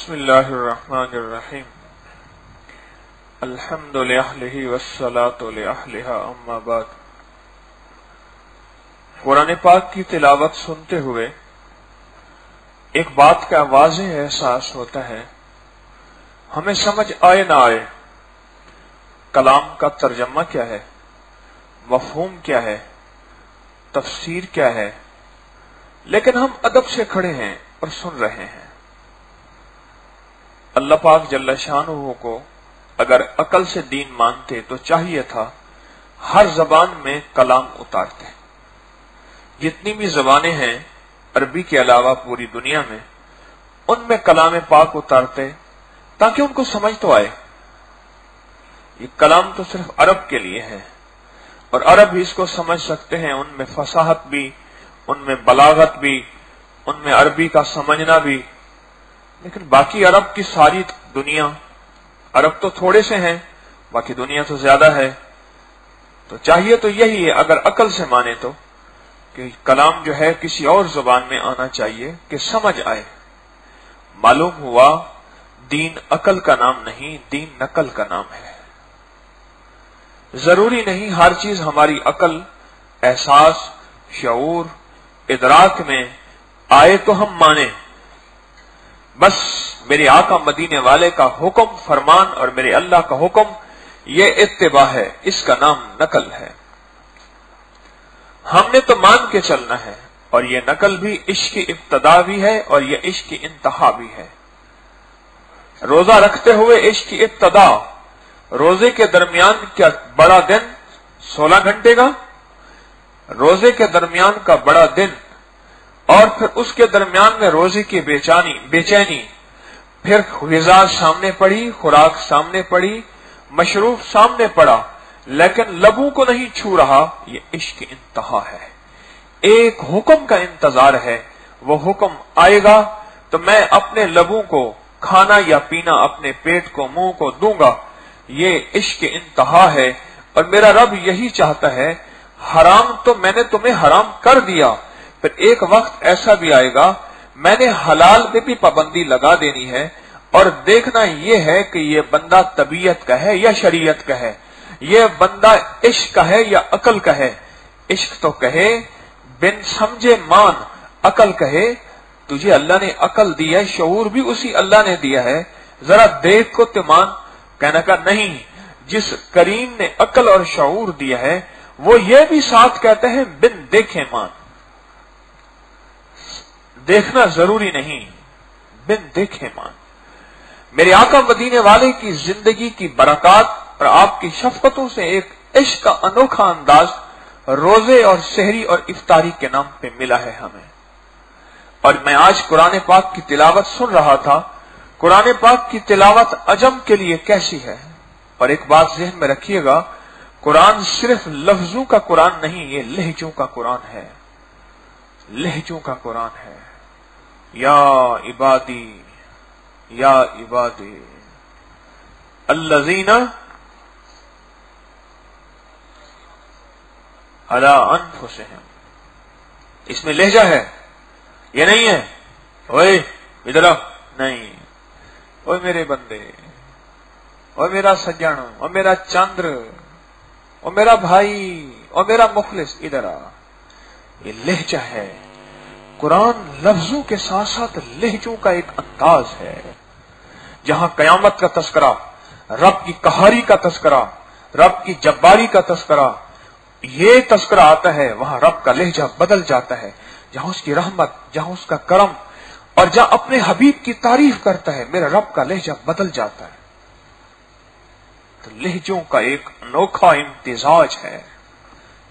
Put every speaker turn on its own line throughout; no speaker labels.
بسم اللہ الرحمن الرحیم الحمد للہ والصلاة لأہلہا اما بعد۔ قرآن پاک کی تلاوت سنتے ہوئے ایک بات کا واضح احساس ہوتا ہے، ہمیں سمجھ آئے نہ آئے کلام کا ترجمہ کیا ہے، مفہوم کیا ہے، تفسیر کیا ہے، لیکن ہم ادب سے کھڑے ہیں اور سن رہے ہیں۔ اللہ پاک جل شانہ کو اگر عقل سے دین مانتے تو چاہیے تھا ہر زبان میں کلام اتارتے۔ جتنی بھی زبانیں ہیں عربی کے علاوہ پوری دنیا میں، ان میں کلام پاک اتارتے تاکہ ان کو سمجھ تو آئے۔ یہ کلام تو صرف عرب کے لیے ہے اور عرب ہی اس کو سمجھ سکتے ہیں، ان میں فصاحت بھی، ان میں بلاغت بھی، ان میں عربی کا سمجھنا بھی۔ لیکن باقی عرب کی ساری دنیا، عرب تو تھوڑے سے ہیں، باقی دنیا تو زیادہ ہے، تو چاہیے تو یہی ہے اگر عقل سے مانے تو کہ کلام جو ہے کسی اور زبان میں آنا چاہیے کہ سمجھ آئے۔ معلوم ہوا دین عقل کا نام نہیں، دین نقل کا نام ہے۔ ضروری نہیں ہر چیز ہماری عقل، احساس، شعور، ادراک میں آئے تو ہم مانیں۔ بس میرے آقا مدینے والے کا حکم، فرمان اور میرے اللہ کا حکم، یہ اتباع ہے، اس کا نام نقل ہے۔ ہم نے تو مان کے چلنا ہے، اور یہ نقل بھی عشق کی ابتدا بھی ہے اور یہ عشق کی انتہا بھی ہے۔ روزہ رکھتے ہوئے عشق کی ابتدا، روزے کے درمیان کیا بڑا دن 16 گھنٹے کا، روزے کے درمیان کا بڑا دن، اور پھر اس کے درمیان میں روزے کی بے چینی، پھر غذا سامنے پڑی، خوراک سامنے پڑی، مشروب سامنے پڑا، لیکن لبوں کو نہیں چھو رہا، یہ عشق کی انتہا ہے۔ ایک حکم کا انتظار ہے، وہ حکم آئے گا تو میں اپنے لبوں کو کھانا یا پینا، اپنے پیٹ کو، منہ کو دوں گا، یہ عشق کی انتہا ہے۔ اور میرا رب یہی چاہتا ہے، حرام تو میں نے تمہیں حرام کر دیا، پھر ایک وقت ایسا بھی آئے گا میں نے حلال پہ بھی پابندی لگا دینی ہے، اور دیکھنا یہ ہے کہ یہ بندہ طبیعت کا ہے یا شریعت کا ہے، یہ بندہ عشق کا ہے یا عقل کا ہے۔ عشق تو کہے بن سمجھے مان، عقل کہے تجھے اللہ نے عقل دی ہے، شعور بھی اسی اللہ نے دیا ہے، ذرا دیکھ کو تو مان۔ کہنا کا نہیں، جس کریم نے عقل اور شعور دیا ہے وہ یہ بھی ساتھ کہتے ہیں بن دیکھے مان۔ دیکھنا ضروری نہیں، بن دیکھے مان۔ میرے آقا مدینے والے کی زندگی کی برکات اور آپ کی شفقتوں سے ایک عشق کا انوکھا انداز روزے اور سحری اور افطاری کے نام پہ ملا ہے ہمیں۔ اور میں آج قرآن پاک کی تلاوت سن رہا تھا، قرآن پاک کی تلاوت عجم کے لیے کیسی ہے۔ اور ایک بات ذہن میں رکھیے گا، قرآن صرف لفظوں کا قرآن نہیں، یہ لہجوں کا قرآن ہے، لہجوں کا قرآن ہے۔ یا عبادی یا عبادی الذین علی انفسہم، اس میں لہجہ ہے، یہ نہیں ہے اوئے ادھر آ، نہیں، اوئے میرے بندے، اوئے میرا سجن، او میرا چندر، او میرا بھائی، او میرا مخلص، ادھر آ۔ یہ لہجہ ہے۔ قرآن لفظوں کے ساتھ ساتھ لہجوں کا ایک انداز ہے۔ جہاں قیامت کا تذکرہ، رب کی قہاری کا تذکرہ، رب کی جباری کا تذکرہ، یہ تذکرہ آتا ہے، وہاں رب کا لہجہ بدل جاتا ہے۔ جہاں اس کی رحمت، جہاں اس کا کرم، اور جہاں اپنے حبیب کی تعریف کرتا ہے، میرا رب کا لہجہ بدل جاتا ہے۔ تو لہجوں کا ایک انوکھا امتزاج ہے،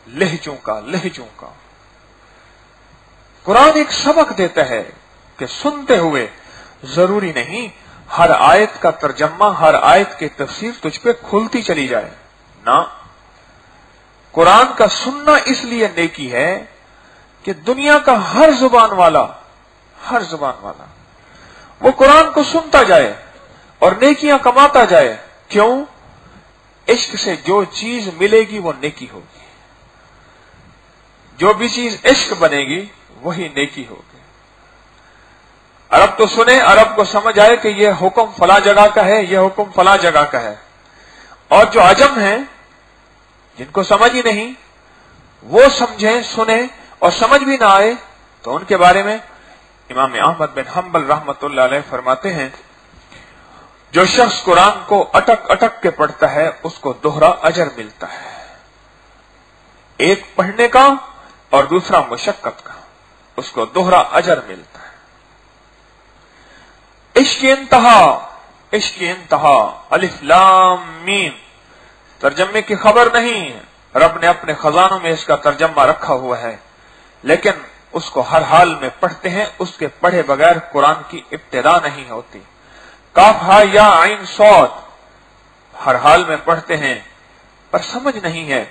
لہجوں کا۔ قرآن ایک سبق دیتا ہے کہ سنتے ہوئے ضروری نہیں ہر آیت کا ترجمہ، ہر آیت کی تفسیر تجھ پہ کھلتی چلی جائے، نہ۔ قرآن کا سننا اس لیے نیکی ہے کہ دنیا کا ہر زبان والا وہ قرآن کو سنتا جائے اور نیکیاں کماتا جائے۔ کیوں؟ عشق سے جو چیز ملے گی وہ نیکی ہوگی، جو بھی چیز عشق بنے گی وہی نیکی ہوگی۔ अरब तो सुने, अरब को समझ आए कि यह हुक्म फला जगह का है, यह हुक्म फला जगह का है। और जो अजम हैं, जिनको समझ ही नहीं, वो समझें, सुने और समझ भी ना आए, तो उनके बारे में इमाम अहमद बिन हम्बल रहमतुल्लाह अलैह फरमाते हैं, जो शख्स कुरान को अटक अटक के पढ़ता है उसको दोहरा अजर मिलता है, एक पढ़ने का और दूसरा मुशक्कत का, उसको दोहरा अजर मिलता है। इश्क इंतहा, इश्क इंतहा, अलिफ लाम मीम तर्जमे की खबर नहीं है, रब ने अपने खजानों में इसका तर्जमा रखा हुआ है, लेकिन उसको हर हाल में पढ़ते हैं, उसके पढ़े बगैर कुरान की इब्तिदा नहीं होती। काफ हा या आइन सौद हर हाल में पढ़ते हैं, पर समझ नहीं है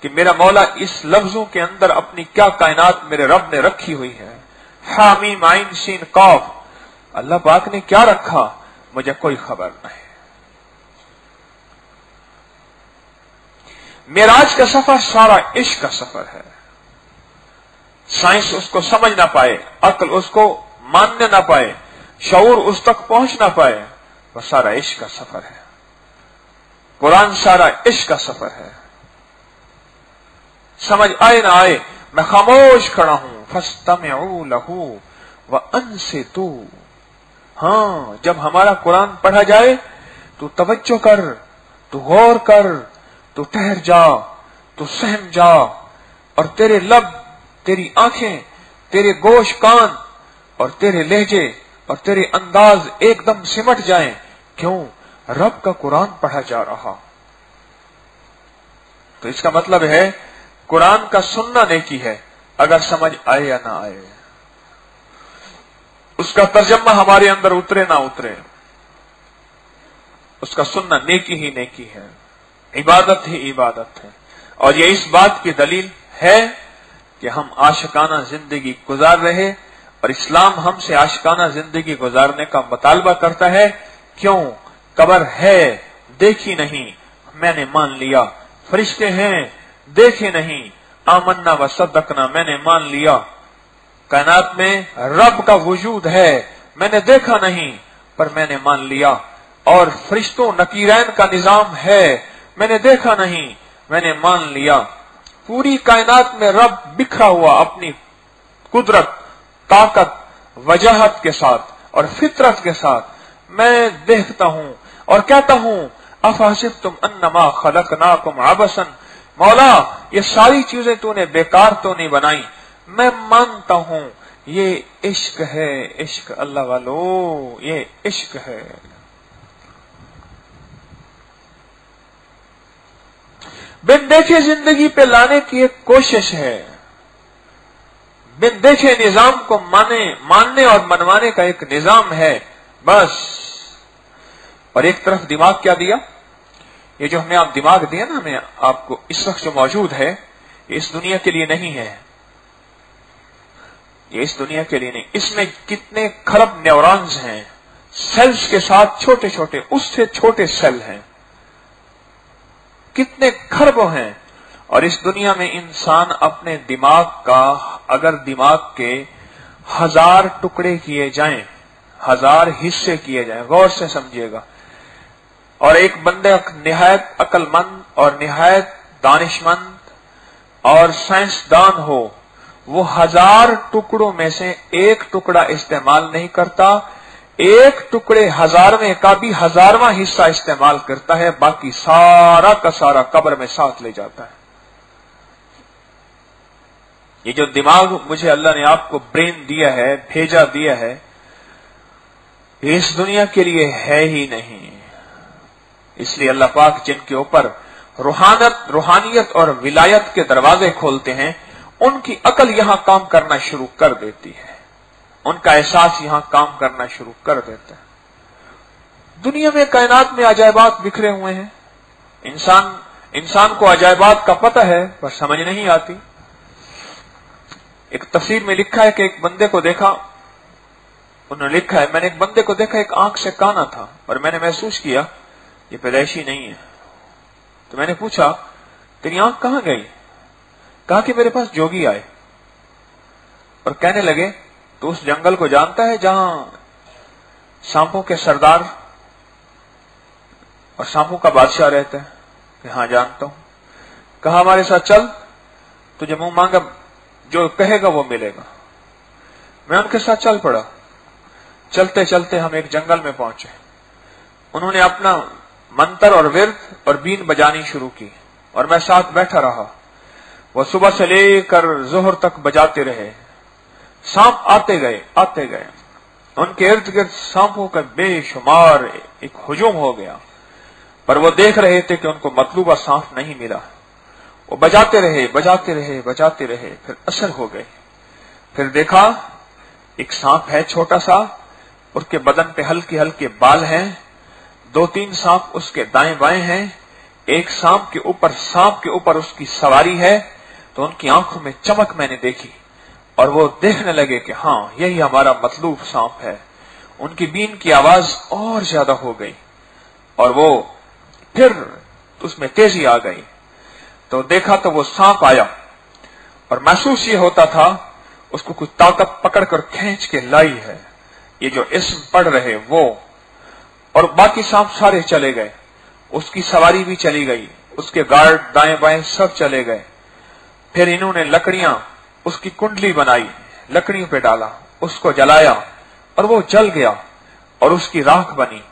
कि मेरा मौला इस लफ्जों के अंदर अपनी क्या कायनात मेरे रब ने रखी हुई है। हामीम आइन शीन कौफ, अल्लाह पाक ने क्या रखा, मुझे कोई खबर नहीं। मेराज का सफर सारा इश्क का सफर है। साइंस उसको समझ ना पाए, अक्ल उसको मानने ना पाए, शऊर उस तक पहुंच ना पाए, वह सारा इश्क का सफर है। कुरान सारा इश्क का सफर है। समझ आए ना आए, मैं खामोश खड़ा हूं, फस्तमिऊ लहू व अंसितू। हां, जब हमारा कुरान पढ़ा जाए तो तवज्जो कर, तू गौर कर, तू ठहर जा, तू सहम जा, और तेरे लब, तेरी आंखें, तेरे गोश कान और तेरे लहजे और तेरे अंदाज एकदम सिमट जाएं। क्यों? रब का कुरान पढ़ा जा रहा। तो इसका मतलब है कुरान का सुनना नेकी है, अगर समझ आए या ना आए, उसका तर्जमा हमारे अंदर उतरे ना उतरे, उसका सुनना नेकी ही नेकी है, इबादत ही इबादत है। और ये इस बात की दलील है कि हम आशिकाना जिंदगी गुजार रहे, और इस्लाम हमसे आशिकाना जिंदगी गुजारने का मुतालबा करता है। क्यों? कब्र है, देखी नहीं, मैंने मान लिया। फरिश्ते हैं, देखे नहीं, आमन्ना व सद्दकना, मैंने मान लिया। कायनात में रब का वजूद है, मैंने देखा नहीं पर मैंने मान लिया। और फरिश्तों नकीरैन का निजाम है, मैंने देखा नहीं, मैंने मान लिया। पूरी कायनात में रब बिखरा हुआ अपनी कुदरत, ताकत, वजाहत के साथ और फितरत के साथ मैं देखता हूं और कहता हूं, अफहसिबतुम अन्नमा खलकनाकुम अबसन, मौला ये सारी चीजें तूने बेकार तो नहीं बनाई, मैं मानता हूं ये इश्क है, इश्क अल्लाह वालो, ये इश्क है। बिन देखे जिंदगी पे लाने की एक कोशिश है, बिन देखे निजाम को मानने और मनवाने का एक निजाम है, बस। और एक तरफ दिमाग क्या दिया, ये जो हमें आप दिमाग दिया ना, हमें आपको इस वक्त जो मौजूद है, ये इस दुनिया के लिए नहीं है, ये इस दुनिया के लिए नहीं। इसमें कितने खरब न्यूरॉन्स हैं, सेल्स के साथ छोटे छोटे, उससे छोटे सेल हैं, कितने खरबों हैं। और इस दुनिया में इंसान अपने दिमाग का, अगर दिमाग के 1000 टुकड़े किए जाएं, 1000 हिस्से किए जाएं, गौर से समझिएगा, और एक बंदे निहायत अक्लमंद और निहायत दानिशमंद और साइंसदान हो, वो 1000 टुकड़ों में से एक टुकड़ा इस्तेमाल नहीं करता, एक टुकड़े 1000वें का भी 1000वां हिस्सा इस्तेमाल करता है, बाकी सारा का सारा कब्र में साथ ले जाता है। ये जो दिमाग मुझे अल्लाह ने आपको ब्रेन दिया है, भेजा दिया है, ये इस दुनिया के लिए है ही नहीं। इसलिए अल्लाह पाक जिनके ऊपर रूहानियत और विलायत के दरवाजे खोलते हैं, उनकी अकल यहां काम करना शुरू कर देती है, उनका एहसास यहां काम करना शुरू कर देता है। दुनिया में, कायनात में अजायबात बिखरे हुए हैं। इंसान को अजायबात का पता है पर समझ नहीं आती। एक तफसीर में लिखा है कि एक बंदे को देखा, उन्होंने लिखा है, मैंने एक बंदे को देखा, एक आंख से काना था और मैंने महसूस किया ये पैदाइशी नहीं है। तो मैंने पूछा, तेरी आंख कहां गई? कहा कि मेरे पास जोगी आए और कहने लगे तो उस जंगल को जानता है जहां सांपों के सरदार और सांपों का बादशाह रहता है? कि हाँ जानता हूं। कहा हमारे साथ चल, तुझे मुंह मांगा जो कहेगा वो मिलेगा। मैं उनके साथ चल पड़ा। चलते चलते हम एक जंगल में पहुंचे। उन्होंने अपना मंत्र और विरद और बीन बजानी शुरू की और मैं साथ बैठा रहा। वो सुबह से लेकर जोहर तक बजाते रहे। सांप आते गए। उनके इर्द गिर्द सांपों का बेशुमार एक हुजूम हो गया, पर वो देख रहे थे कि उनको मतलूबा सांप नहीं मिला। वो बजाते रहे, फिर असर हो गए। फिर देखा एक सांप है छोटा सा, उसके बदन पे हल्के हल्के बाल हैं, 2-3 सांप उसके दाएं बाएं हैं, एक सांप के ऊपर उसकी सवारी है। तो उनकी आंखों में चमक मैंने देखी और वो देखने लगे कि हाँ यही हमारा मतलूब सांप है। उनकी बीन की आवाज और ज्यादा हो गई और वो फिर उसमें तेजी आ गई। तो देखा तो वो सांप आया और महसूस ये होता था उसको कुछ ताकत पकड़कर खींच के लाई है। ये जो इसम पढ़ रहे वो, और बाकी सांप सारे चले गए, उसकी सवारी भी चली गई, उसके गार्ड दाएं बाएं सब चले गए। फिर इन्होंने लकड़ियां, उसकी कुंडली बनाई, लकड़ियों पे डाला, उसको जलाया और वो जल गया और उसकी राख बनी।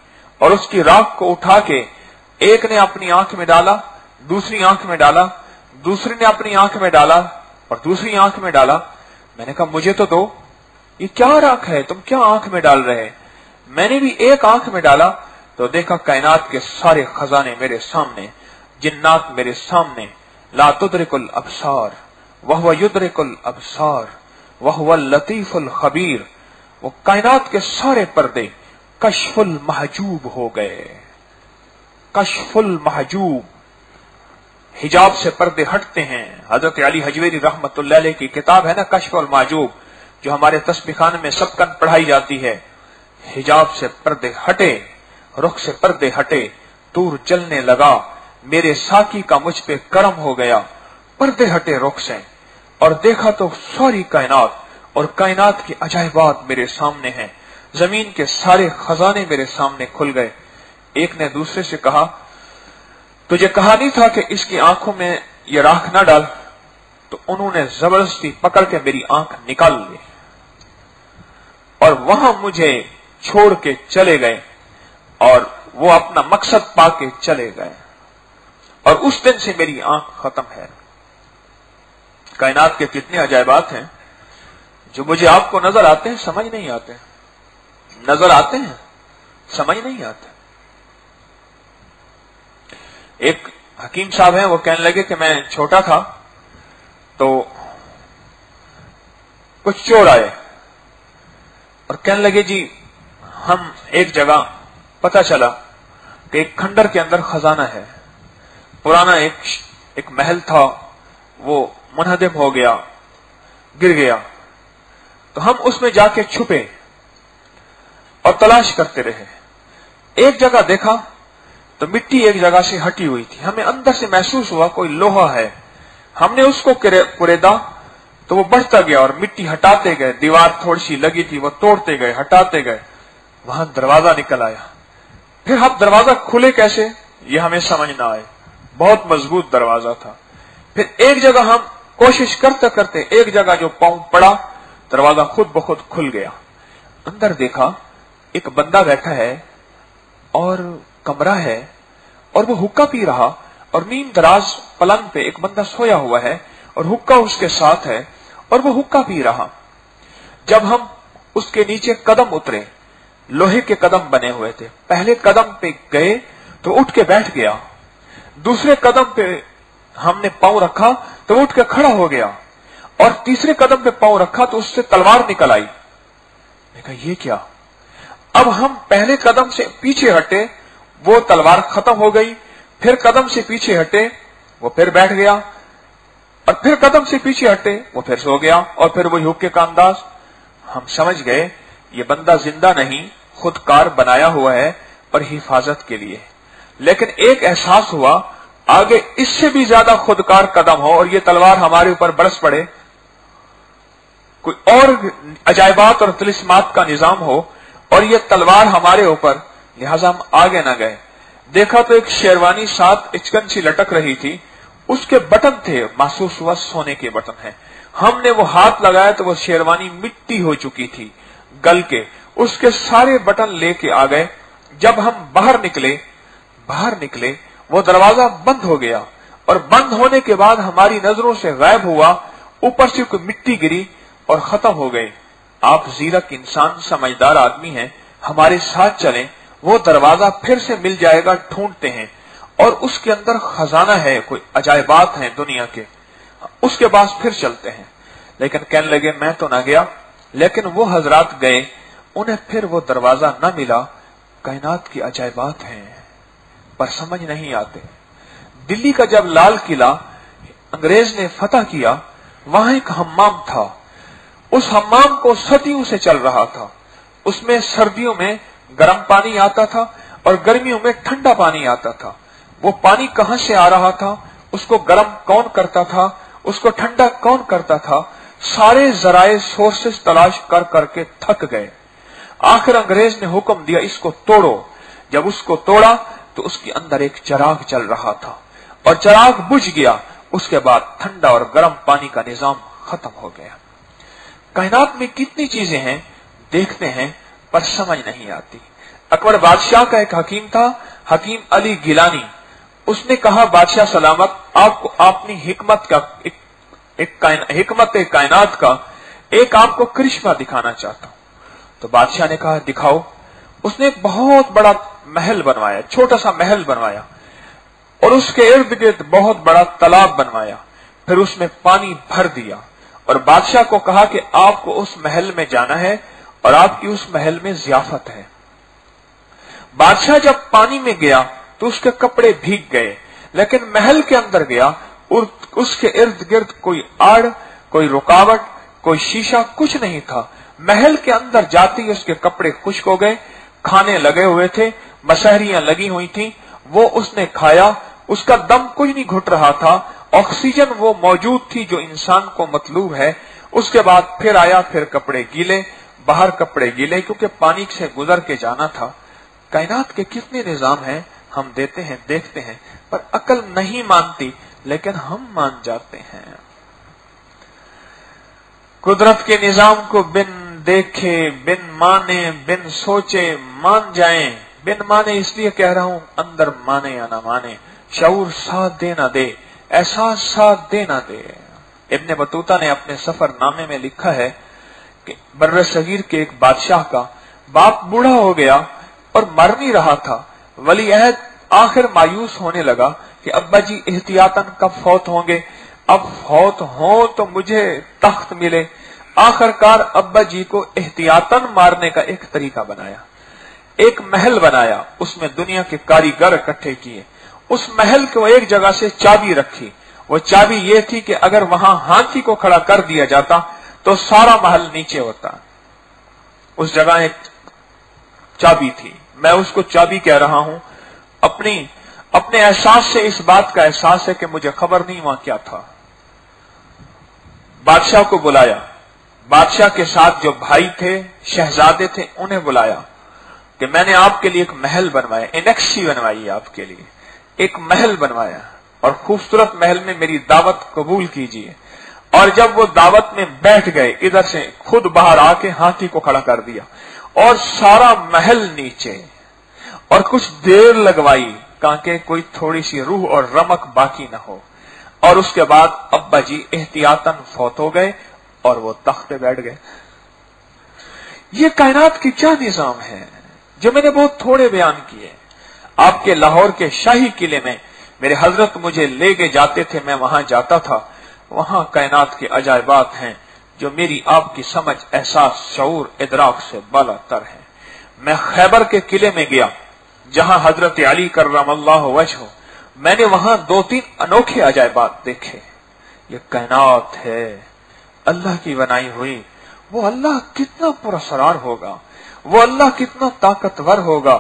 और उसकी राख को उठा के एक ने अपनी आंख में डाला, दूसरी आंख में डाला, दूसरे ने अपनी आंख में डाला और दूसरी आंख में डाला। मैंने कहा मुझे तो दो, ये क्या राख है, तुम क्या आंख में डाल रहे? मैंने भी एक आंख में डाला तो देखा कायनात के सारे खजाने मेरे सामने, जिन्नात मेरे सामने। ला तुदरिकुल अबसार वहुव युदरिकुल अबसार वहुवल लतीफुल खबीर। वो कायनात के सारे पर्दे कशफुल महजूब हो गए। कशफुल महजूब, हिजाब से पर्दे हटते हैं। हजरत अली हजवेरी रहमतुल्लाह अलैह की किताब है ना कशफुल महजूब, जो हमारे तस्बीह खाने में सबकन पढ़ाई जाती है। हिजाब से पर्दे हटे, रुख से पर्दे हटे, तूर जलने लगा, मेरे साकी का मुझ पे करम हो गया। पर्दे हटे रुख से और देखा तो सारी कायनात और कायनात के अजायबात मेरे सामने हैं। जमीन के सारे खजाने मेरे सामने खुल गए। एक ने दूसरे से कहा तुझे कहा नहीं था कि इसकी आंखों में ये राख ना डाल? तो उन्होंने जबरदस्ती पकड़ के मेरी आंख निकाल ली और वहां मुझे छोड़ के चले गए और वो अपना मकसद पाके चले गए। और उस दिन से मेरी आंख खत्म है। कायनात के कितने अजायबात हैं जो मुझे आपको नजर आते हैं, समझ नहीं आते। नजर आते हैं, समझ नहीं आते। एक हकीम साहब हैं, वो कहने लगे कि मैं छोटा था तो कुछ चोर आए और कहने लगे जी हम एक जगह, पता चला कि एक खंडर के अंदर खजाना है। पुराना एक महल था, वो मुनहदम हो गया, गिर गया। तो हम उसमें जाके छुपे और तलाश करते रहे। एक जगह देखा तो मिट्टी एक जगह से हटी हुई थी। हमें अंदर से महसूस हुआ कोई लोहा है। हमने उसको कुरेदा तो वो बढ़ता गया और मिट्टी हटाते गए। दीवार थोड़ी सी लगी थी, वो तोड़ते गए, हटाते गए। वहां दरवाजा निकल आया। फिर अब दरवाजा खुले कैसे ये हमें समझ ना आए, बहुत मजबूत दरवाजा था। फिर एक जगह हम कोशिश करते करते एक जगह जो पांव पड़ा, दरवाजा खुद ब खुद खुल गया। अंदर देखा एक बंदा बैठा है और कमरा है और वो हुक्का पी रहा और नीम दराज पलंग पे एक बंदा सोया हुआ है और हुक्का उसके साथ है और वो हुक्का पी रहा। जब हम उसके नीचे कदम उतरे, लोहे के कदम बने हुए थे। पहले कदम पे गए तो उठ के बैठ गया, दूसरे कदम पे हमने पांव रखा तो उठ के खड़ा हो गया और तीसरे कदम पे पांव रखा तो उससे तलवार निकल आई। मैंने कहा ये क्या? अब हम पहले कदम से पीछे हटे, वो तलवार खत्म हो गई। फिर कदम से पीछे हटे, वो फिर बैठ गया और फिर कदम से पीछे हटे, वो फिर सो गया और फिर वही हुक्के का अंदाज। हम समझ गए ये बंदा जिंदा नहीं, खुदकार बनाया हुआ है पर हिफाजत के लिए। लेकिन एक एहसास हुआ आगे इससे भी ज्यादा खुदकार कदम हो और ये तलवार हमारे ऊपर बरस पड़े कोई और अजायबात और तिलिस्मात का निजाम हो और ये तलवार हमारे ऊपर, लिहाजा हम आगे न गए। देखा तो एक शेरवानी 7 इंच सी लटक रही थी, उसके बटन थे, महसूस हुआ सोने के बटन हैं। हमने वो हाथ लगाया तो वो शेरवानी मिट्टी हो चुकी थी गल के, उसके सारे बटन लेके आ गए। जब हम बाहर निकले वो दरवाजा बंद हो गया और बंद होने के बाद हमारी नजरों से गायब हुआ, ऊपर से कोई मिट्टी गिरी और खत्म हो गए। आप जीरक इंसान, समझदार आदमी हैं, हमारे साथ चलें, वो दरवाजा फिर से मिल जाएगा, ढूंढते हैं और उसके अंदर खजाना है, कोई अजायबात हैं दुनिया के, उसके पास फिर चलते हैं। लेकिन कहने लगे मैं तो ना गया, लेकिन वो हजरात गए, उन्हें फिर वो दरवाजा न मिला। कायनात की अजायबात हैं पर समझ नहीं आते। दिल्ली का जब लाल किला अंग्रेज ने फतह किया, वहां एक हम्माम था, उस हम्माम को सदियों से चल रहा था। उसमें सर्दियों में गर्म पानी आता था और गर्मियों में ठंडा पानी आता था। वो पानी कहां से आ रहा था, उसको गर्म कौन करता था, उसको ठंडा कौन करता था, सारे जराए सोर्सेस तलाश कर करके थक गए। आखिर अंग्रेज ने हुक्म दिया इसको तोड़ो। जब उसको तोड़ा तो उसके अंदर एक चिराग चल रहा था और चिराग बुझ गया। उसके बाद ठंडा और गर्म पानी का निजाम खत्म हो गया। कायनात में कितनी चीजें हैं, देखते हैं पर समझ नहीं आती। अकबर बादशाह का एक हकीम था, हकीम अली गिलानी। उसने कहा बादशाह सलामत, आपको अपनी हिकमत कायनात का एक आपको करिश्मा दिखाना चाहता हूं। तो बादशाह ने कहा दिखाओ। उसने एक बहुत बड़ा महल बनवाया, छोटा सा महल बनवाया और उसके इर्द गिर्द बहुत बड़ा तालाब बनवाया। फिर उसमें पानी भर दिया और बादशाह को कहा कि आपको उस महल में जाना है और आपकी उस महल में जियाफत है। बादशाह जब पानी में गया तो उसके कपड़े भीग गए, लेकिन महल के अंदर गया और उसके इर्द गिर्द कोई आड़, कोई रुकावट, कोई शीशा, कुछ नहीं था। महल के अंदर जाते ही उसके कपड़े खुश्क हो गए, खाने लगे हुए थे, मशहरियां लगी हुई थी, वो उसने खाया, उसका दम कुछ नहीं घुट रहा था, ऑक्सीजन वो मौजूद थी जो इंसान को मतलूब है। उसके बाद फिर आया, फिर कपड़े गीले, बाहर कपड़े गीले, क्योंकि पानी से गुजर के जाना था। कायनात के कितने निजाम हैं, हम देते हैं, देखते हैं, पर अकल नहीं मानती, लेकिन हम मान जाते हैं। कुदरत के निजाम को बिन देखे, बिन माने, बिन सोचे मान जाएं। बिन माने इसलिए कह रहा हूं, अंदर माने या ना माने, शऊर साथ दे ना दे, एहसास साथ दे ना दे। इब्ने बतूता ने अपने सफरनामे में लिखा है कि बर्र सगीर के एक बादशाह का बाप बूढ़ा हो गया और मर नहीं रहा था। वली अहद आखिर मायूस होने लगा कि अब्बा जी एहतियातन कब फौत होंगे, अब फौत हो तो मुझे तख्त मिले। आखिरकार अब्बा जी को एहतियातन मारने का एक तरीका बनाया, एक महल बनाया, उसमें दुनिया के कारीगर इकट्ठे किए। उस महल को एक जगह से चाबी रखी, वो चाबी ये थी कि अगर वहां हाथी को खड़ा कर दिया जाता तो सारा महल नीचे होता। उस जगह एक चाबी थी, मैं उसको चाबी कह रहा हूं। अपने एहसास से इस बात का एहसास है कि मुझे खबर नहीं वहां क्या था। बादशाह को बुलाया, बादशाह के साथ जो भाई थे, शहजादे थे, उन्हें बुलाया कि मैंने आपके लिए एक महल बनवाया, एनेक्सी बनवाई आपके लिए, एक महल बनवाया और खूबसूरत महल में मेरी दावत कबूल कीजिए। और जब वो दावत में बैठ गए, इधर से खुद बाहर आके हाथी को खड़ा कर दिया और सारा महल नीचे, और कुछ देर लगवाई ताकि कोई थोड़ी सी रूह और रमक बाकी न हो। और उसके बाद अब्बा जी एहतियातन फौत हो गए और वो तख्त पे बैठ गए। ये कायनात की क्या निजाम है जो मैंने बहुत थोड़े बयान किए। आपके लाहौर के शाही किले में मेरे हजरत मुझे लेके जाते थे, मैं वहां जाता था। वहां कायनात के अजायबात हैं जो मेरी आपकी समझ, एहसास, शऊर, इदराक से बाला तर है। मैं खैबर के किले में गया जहां हजरत अली कर्रमल्लाहु वजहू, मैंने वहां 2-3 अनोखे अजायबात देखे। ये कायनात है अल्लाह की बनाई हुई। वो अल्लाह कितना पुरअसरार होगा, वो अल्लाह कितना ताकतवर होगा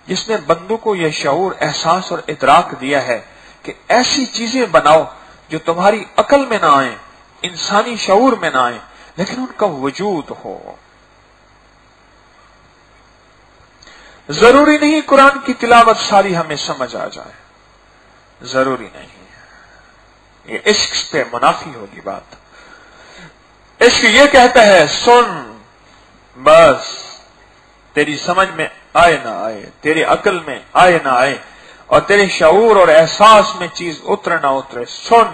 जिसने बंदों को यह शऊर, एहसास और इदराक दिया है कि ऐसी चीजें बनाओ जो तुम्हारी अकल में ना आए, इंसानी शऊर में ना आए, लेकिन उनका वजूद हो। जरूरी नहीं कुरान की तिलावत सारी हमें समझ आ जाए, जरूरी नहीं, ये इश्क पे मुनाफी होगी बात। इश्क ये कहता है सुन, बस तेरी समझ में आए ना आए, तेरे अकल में आए ना आए, और तेरे शऊर और एहसास में चीज उतरे ना उतरे, सुन।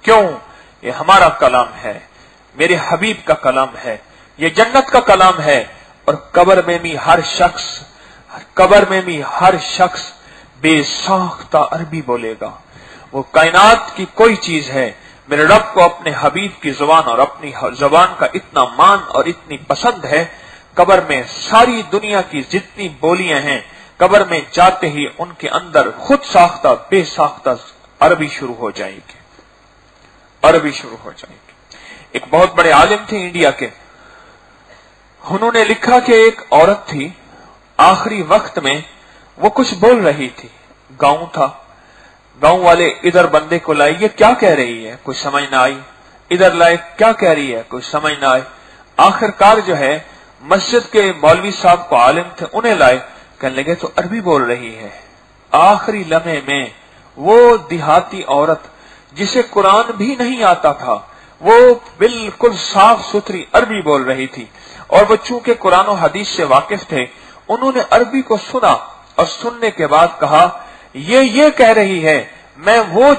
क्यों? ये हमारा कलाम है, मेरे हबीब का कलाम है, ये जन्नत का कलाम है। और कब्र में भी हर शख्स बेसाख्ता अरबी बोलेगा। वो कायनात की कोई चीज है, मेरे रब को अपने हबीब की जुबान और अपनी जुबान का इतना मान और इतनी पसंद है, कब्र में सारी दुनिया की जितनी बोलियां हैं, कब्र में जाते ही उनके अंदर खुद साख्ता बेसाख्ता अरबी शुरू हो जाएगी, अरबी शुरू हो जाएगी। एक बहुत बड़े आलिम थे इंडिया के, उन्होंने लिखा कि एक औरत थी, आखिरी वक्त में वो कुछ बोल रही थी। गांव था, गांव वाले इधर बंदे को लाए, ये क्या कह रही है, कुछ समझ ना आई। इधर लाए, क्या कह रही है, कुछ समझ ना आई। आखिरकार जो है मस्जिद के मौलवी साहब को आलिम थे, उन्हें लाए, कहने लगे तो अरबी बोल रही है। आखिरी लम्हे में वो देहाती औरत जिसे कुरान भी नहीं आता था, वो बिल्कुल साफ सुथरी अरबी बोल रही थी। और वो चूंकि कुरान और हदीस से वाकिफ थे, उन्होंने अरबी को सुना और सुनने के बाद कहा, ये कह रही है मैं वो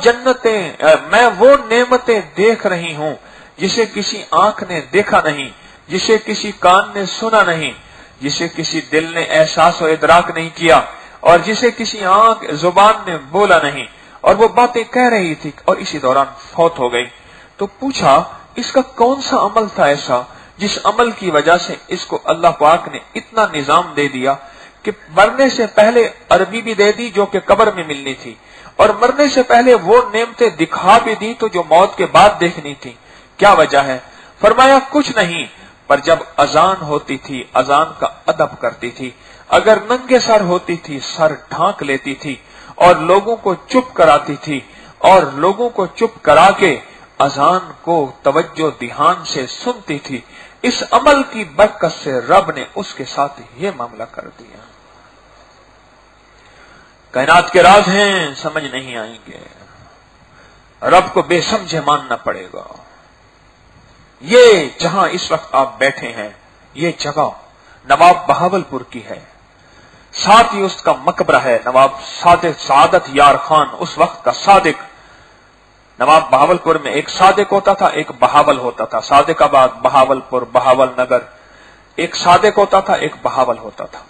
नेमतें देख रही हूं जिसे किसी आंख ने देखा नहीं, जिसे किसी कान ने सुना नहीं, जिसे किसी दिल ने एहसास और इदराक नहीं किया, और जिसे किसी जुबान ने बोला नहीं। और वो बातें कह रही थी और इसी दौरान फौत हो गई। तो पूछा, इसका कौन सा अमल था ऐसा जिस अमल की वजह से इसको अल्लाह पाक ने इतना निजाम दे दिया कि मरने से पहले अरबी भी दे दी जो कि कब्र में मिलनी थी, और मरने से पहले वो नेमतें दिखा भी दी तो जो मौत के बाद देखनी थी। क्या वजह है? फरमाया कुछ नहीं, पर जब अजान होती थी अजान का अदब करती थी, अगर नंगे सर होती थी सर ढांक लेती थी, और लोगों को चुप कराती थी, और लोगों को चुप करा के अजान को तवज्जो ध्यान से सुनती थी। इस अमल की बरकत से रब ने उसके साथ ये मामला कर दिया। कायनात के राज हैं, समझ नहीं आएंगे, रब को बेसमझे मानना पड़ेगा। ये जहां इस वक्त आप बैठे हैं, ये जगह नवाब बहावलपुर की है, साथ ही उसका मकबरा है नवाब सादत यार खान, उस वक्त का सादिक। नवाब बहावलपुर में एक सादिक होता था, एक बहावल होता था, सादिकाबाद, बहावलपुर, बहावल नगर, एक सादिक होता था, एक बहावल होता था।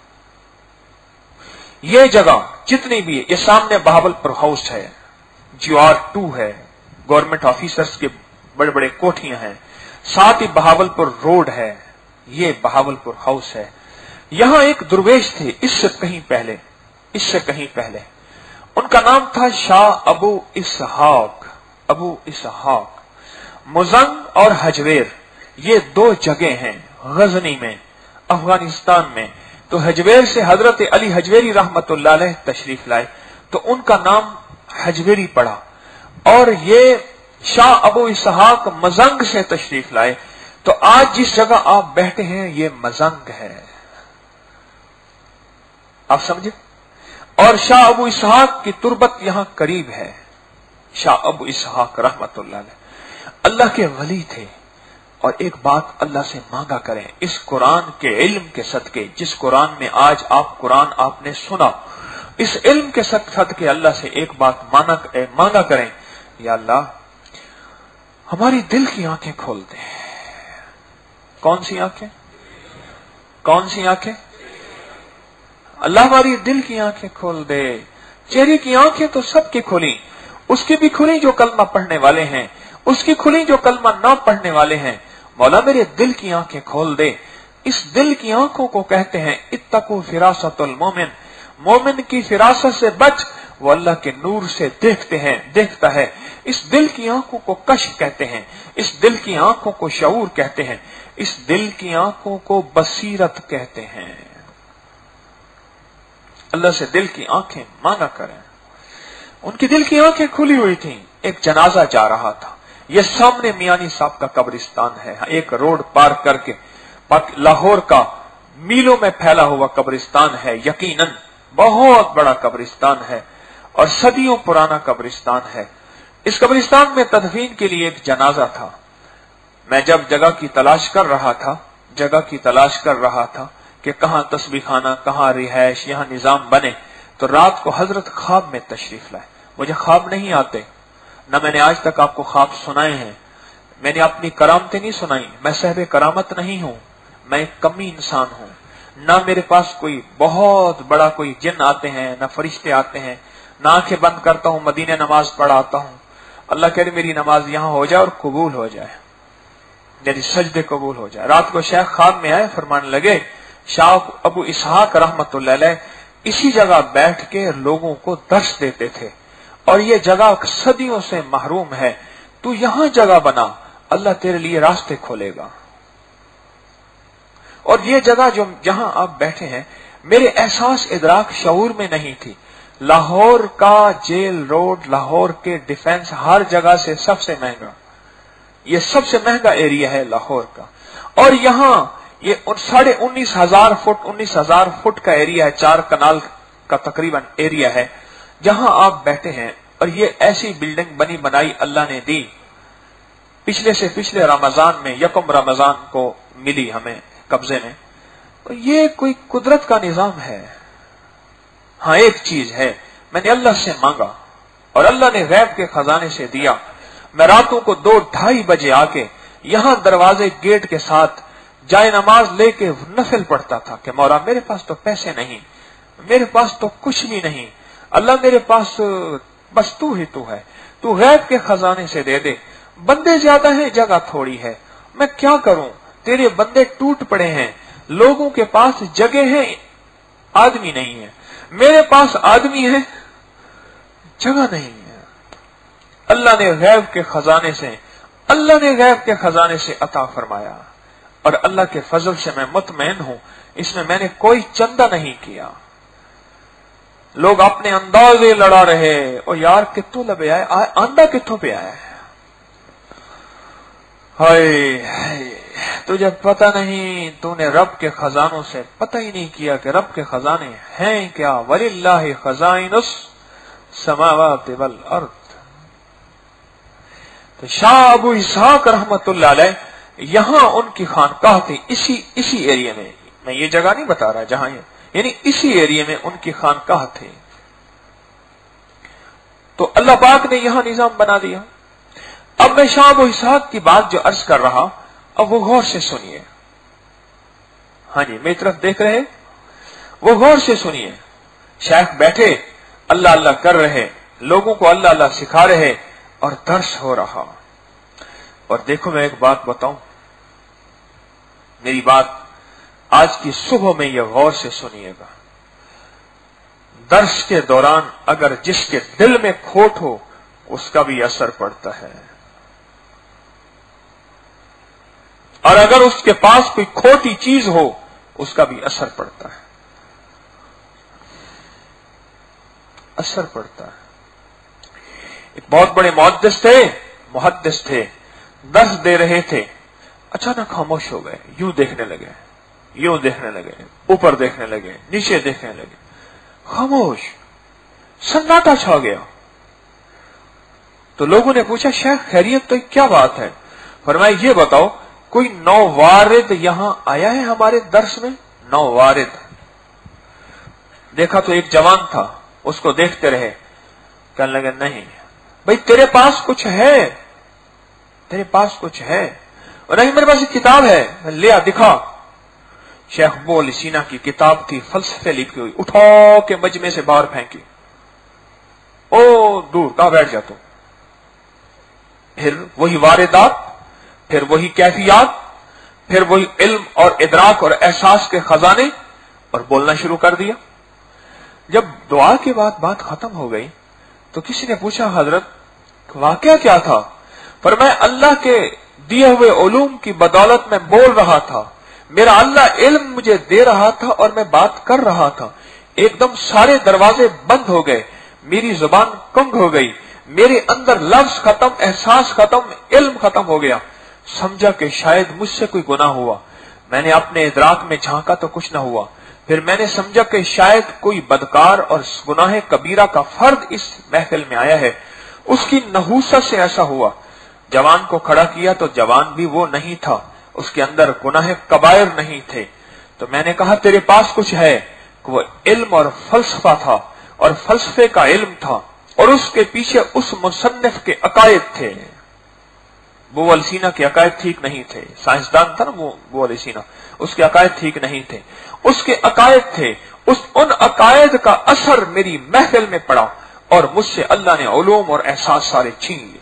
ये जगह जितनी भी है, ये सामने बहावलपुर हाउस है, GR2 है, गवर्नमेंट ऑफिसर्स के बड़े बड़े कोठियां हैं, साथ ही बहावलपुर रोड है, ये बहावलपुर हाउस है। यहां एक दुर्वेश थे इससे कहीं पहले, उनका नाम था शाह अबू इसहाक। मुजंग और हजवेर ये दो जगह हैं गजनी में, अफगानिस्तान में। तो हजवेर से हजरत अली हजवेरी रहमतुल्लाह अलैह तशरीफ लाए, तो उनका नाम हजवेरी पड़ा। और ये शाह अबू इसहाक मजंग से तशरीफ लाए, तो आज जिस जगह आप बैठे हैं ये मजंग है, आप समझे। और शाह अबू इसहाक की तुरबत यहां करीब है। शाह अबू इसहाक रहमतुल्लाह अलैह अल्लाह के वली थे, और एक बात अल्लाह से मांगा करें, इस कुरान के इल्म के सदके, जिस कुरान में आज आप कुरान आपने सुना, इस इल्म के सदके अल्लाह से एक बात मांगा करें, या अल्लाह हमारी दिल की आंखें खोल दे। कौन सी आंखें? अल्लाह हमारी दिल की आंखें खोल दे। चेहरे की आंखें तो सबकी खुली, उसकी भी खुली जो कलमा पढ़ने वाले हैं, उसकी खुली जो कलमा ना पढ़ने वाले हैं। मौला मेरे दिल की आंखें खोल दे। इस दिल की आंखों को कहते हैं इत्तकू फिरासतुल मोमिन, मोमिन की फिरासत से बच, वो अल्लाह के नूर से देखता है। इस दिल की आंखों को कश्फ कहते हैं, इस दिल की आंखों को शऊर कहते हैं, इस दिल की आंखों को बसीरत कहते हैं। अल्लाह से दिल की आंखें मांगा करें। उनकी दिल की आंखें खुली हुई थी। एक जनाजा जा रहा था, ये सामने मियानी साहब का कब्रिस्तान है। एक रोड पार करके लाहौर का मीलों में फैला हुआ कब्रिस्तान है, यकीनन बहुत बड़ा कब्रिस्तान है और सदियों पुराना कब्रिस्तान है। इस कब्रिस्तान में तदफीन के लिए एक जनाजा था। मैं जब जगह की तलाश कर रहा था कि कहां तस्बीह खाना, कहां रिहायश, यहां निजाम बने, तो रात को हजरत ख्वाब में तशरीफ लाए। मुझे ख्वाब नहीं आते, न मैंने आज तक आपको ख्वाब सुनाए हैं, मैंने अपनी करामतें नहीं सुनाई, मैं साहिब करामत नहीं हूं, मैं एक कमी इंसान हूं। ना मेरे पास कोई बहुत बड़ा कोई जिन आते हैं, ना फरिश्ते आते हैं, ना आंखें बंद करता हूं मदीने नमाज पढ़ाता हूं, अल्लाह कह रहे मेरी नमाज यहां हो जाए और कबूल हो जाए, मेरी सजदे कबूल हो जाए। रात को शेख ख्वाब में आए, फरमाने लगे शाह अबू इसहाक रहमतुल्लाह अलैह इसी जगह बैठ के लोगों को दर्श देते थे और ये जगह सदियों से महरूम है, तू यहां जगह बना, अल्लाह तेरे लिए रास्ते खोलेगा। और ये जगह जो जहां आप बैठे हैं, मेरे एहसास इदराक शऊर में नहीं थी। लाहौर का जेल रोड, लाहौर के डिफेंस हर जगह से सबसे महंगा, ये सबसे महंगा एरिया है लाहौर का। और यहां ये 19,500 फुट का एरिया है, 4 कनाल का तकरीबन एरिया है जहां आप बैठे हैं। और ये ऐसी बिल्डिंग बनी बनाई अल्लाह ने दी, पिछले से पिछले रमजान में, यकम रमजान को मिली हमें कब्जे में। तो ये कोई कुदरत का निजाम है। हाँ, एक चीज है, मैंने अल्लाह से मांगा और अल्लाह ने गैब के खजाने से दिया। मैं रातों को 2-2:30 बजे आके यहां दरवाजे गेट के साथ जाए नमाज लेके नफिल पढ़ता था कि मौला मेरे पास तो पैसे नहीं, मेरे पास तो कुछ भी नहीं, अल्लाह मेरे पास बस तू ही तू है, तू गैब के खजाने से दे दे। बंदे ज्यादा हैं, जगह थोड़ी है, मैं क्या करूं, तेरे बंदे टूट पड़े हैं, लोगों के पास जगह है, आदमी नहीं है, मेरे पास आदमी है, जगह नहीं है। अल्लाह ने गैब के खजाने से अता फरमाया और अल्लाह के फजल से मैं मुतमईन हूं, इसमें मैंने कोई चंदा नहीं किया। लोग अपने अंदाजे लड़ा रहे, और यार कितों लबे आए, आंदा कितों पे आया है, हाय तुझे पता नहीं, तूने रब के खजानों से पता ही नहीं किया कि रब के खजाने हैं क्या। वलिल्लाहि खजाइनुस समावाति वल अर्द। तो शाह अबू इसहाक रहमतुल्लाह अलैह यहां उनकी खानकाह थी, इसी एरिया में, मैं ये जगह नहीं बता रहा जहां ये, यानी इसी एरिया में उनकी खानकाह थी। तो अल्लाह पाक ने यहां निजाम बना दिया। अब मैं शाह अबू इसहाक की बात जो अर्ज कर रहा, अब वो गौर से सुनिए। हाँ जी, मेरी तरफ देख रहे, वो गौर से सुनिए। शेख बैठे अल्लाह अल्लाह कर रहे, लोगों को अल्लाह अल्लाह सिखा रहे और दर्श हो रहा। और देखो मैं एक बात बताऊं, मेरी बात आज की सुबह में यह गौर से सुनिएगा। दर्श के दौरान अगर जिसके दिल में खोट हो उसका भी असर पड़ता है, और अगर उसके पास कोई खोटी चीज हो उसका भी असर पड़ता है, असर पड़ता है। एक बहुत बड़े मुहद्दिस थे, दर्स दे रहे थे, अचानक खामोश हो गए, यूं देखने लगे, ऊपर देखने लगे, नीचे देखने लगे, खामोश, सन्नाटा छा गया। तो लोगों ने पूछा शेख खैरियत, तो क्या बात है? फरमाया ये बताओ, कोई नौवारिद यहां आया है हमारे दर्स में? नौवारिद देखा तो एक जवान था, उसको देखते रहे, कहने लगे नहीं भाई तेरे पास कुछ है, तेरे पास कुछ है? और नहीं मेरे पास एक किताब है, लिया दिखा। शेख बोल सीना की किताब थी, फलसफे लिखी हुई, उठा के मजमे से बाहर फेंकी, ओ दूर कहां बैठ जा तू। फिर वही वारिदात, फिर वही कैफियात, फिर वही इल्म और इदराक और एहसास के खजाने, और बोलना शुरू कर दिया। जब दुआ के बाद बात खत्म हो गई तो किसी ने पूछा हजरत वाकया क्या था? फरमाया अल्लाह के दिए हुए उलूम की बदौलत में बोल रहा था, मेरा अल्लाह इल्म मुझे दे रहा था और मैं बात कर रहा था, एकदम सारे दरवाजे बंद हो गए, मेरी जुबान कंग हो गई, میرے اندر لفظ ختم، احساس ختم، علم ختم ہو گیا. سمجھا کہ شاید مجھ سے کوئی گناہ ہوا. میں نے اپنے ادراک میں جھانکا تو کچھ نہ ہوا. پھر میں نے سمجھا کہ شاید کوئی بدکار اور گناہ کبیرہ کا فرد اس محفل میں آیا ہے. اس کی نحوست سے ایسا ہوا. جوان کو کھڑا کیا تو جوان بھی وہ نہیں تھا، اس کے اندر گناہ کبائر نہیں تھے. تو میں نے کہا تیرے پاس کچھ ہے. کہ وہ علم اور فلسفہ تھا، اور فلسفے کا علم تھا، اور اس کے پیچھے اس مصنف کے عقائد تھے. ابو علی سینا کے عقائد ٹھیک نہیں تھے. سائنسدان تھا نا ابو علی سینا، اس کے عقائد ٹھیک نہیں تھے. اس کے عقائد تھے. ان عقائد کا اثر میری محفل میں پڑا اور مجھ سے اللہ نے علوم اور احساس سارے چھین لیے.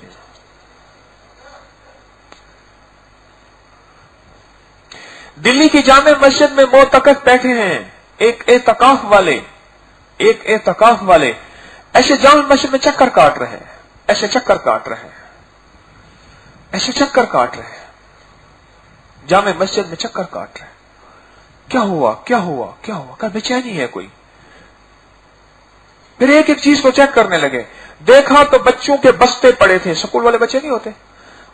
دلی کی جامع مسجد میں معتکف بیٹھے ہیں ایک اعتکاف والے ایسے جامع مسجد میں چکر کاٹ رہے ہیں، ایسے چکر کاٹ رہے ہیں جامع مسجد میں چکر کاٹ رہے ہیں. کیا ہوا کیا بے چینی ہے کوئی. پھر ایک ایک چیز کو چیک کرنے لگے. دیکھا تو بچوں کے بستے پڑے تھے، سکول والے بچے نہیں ہوتے،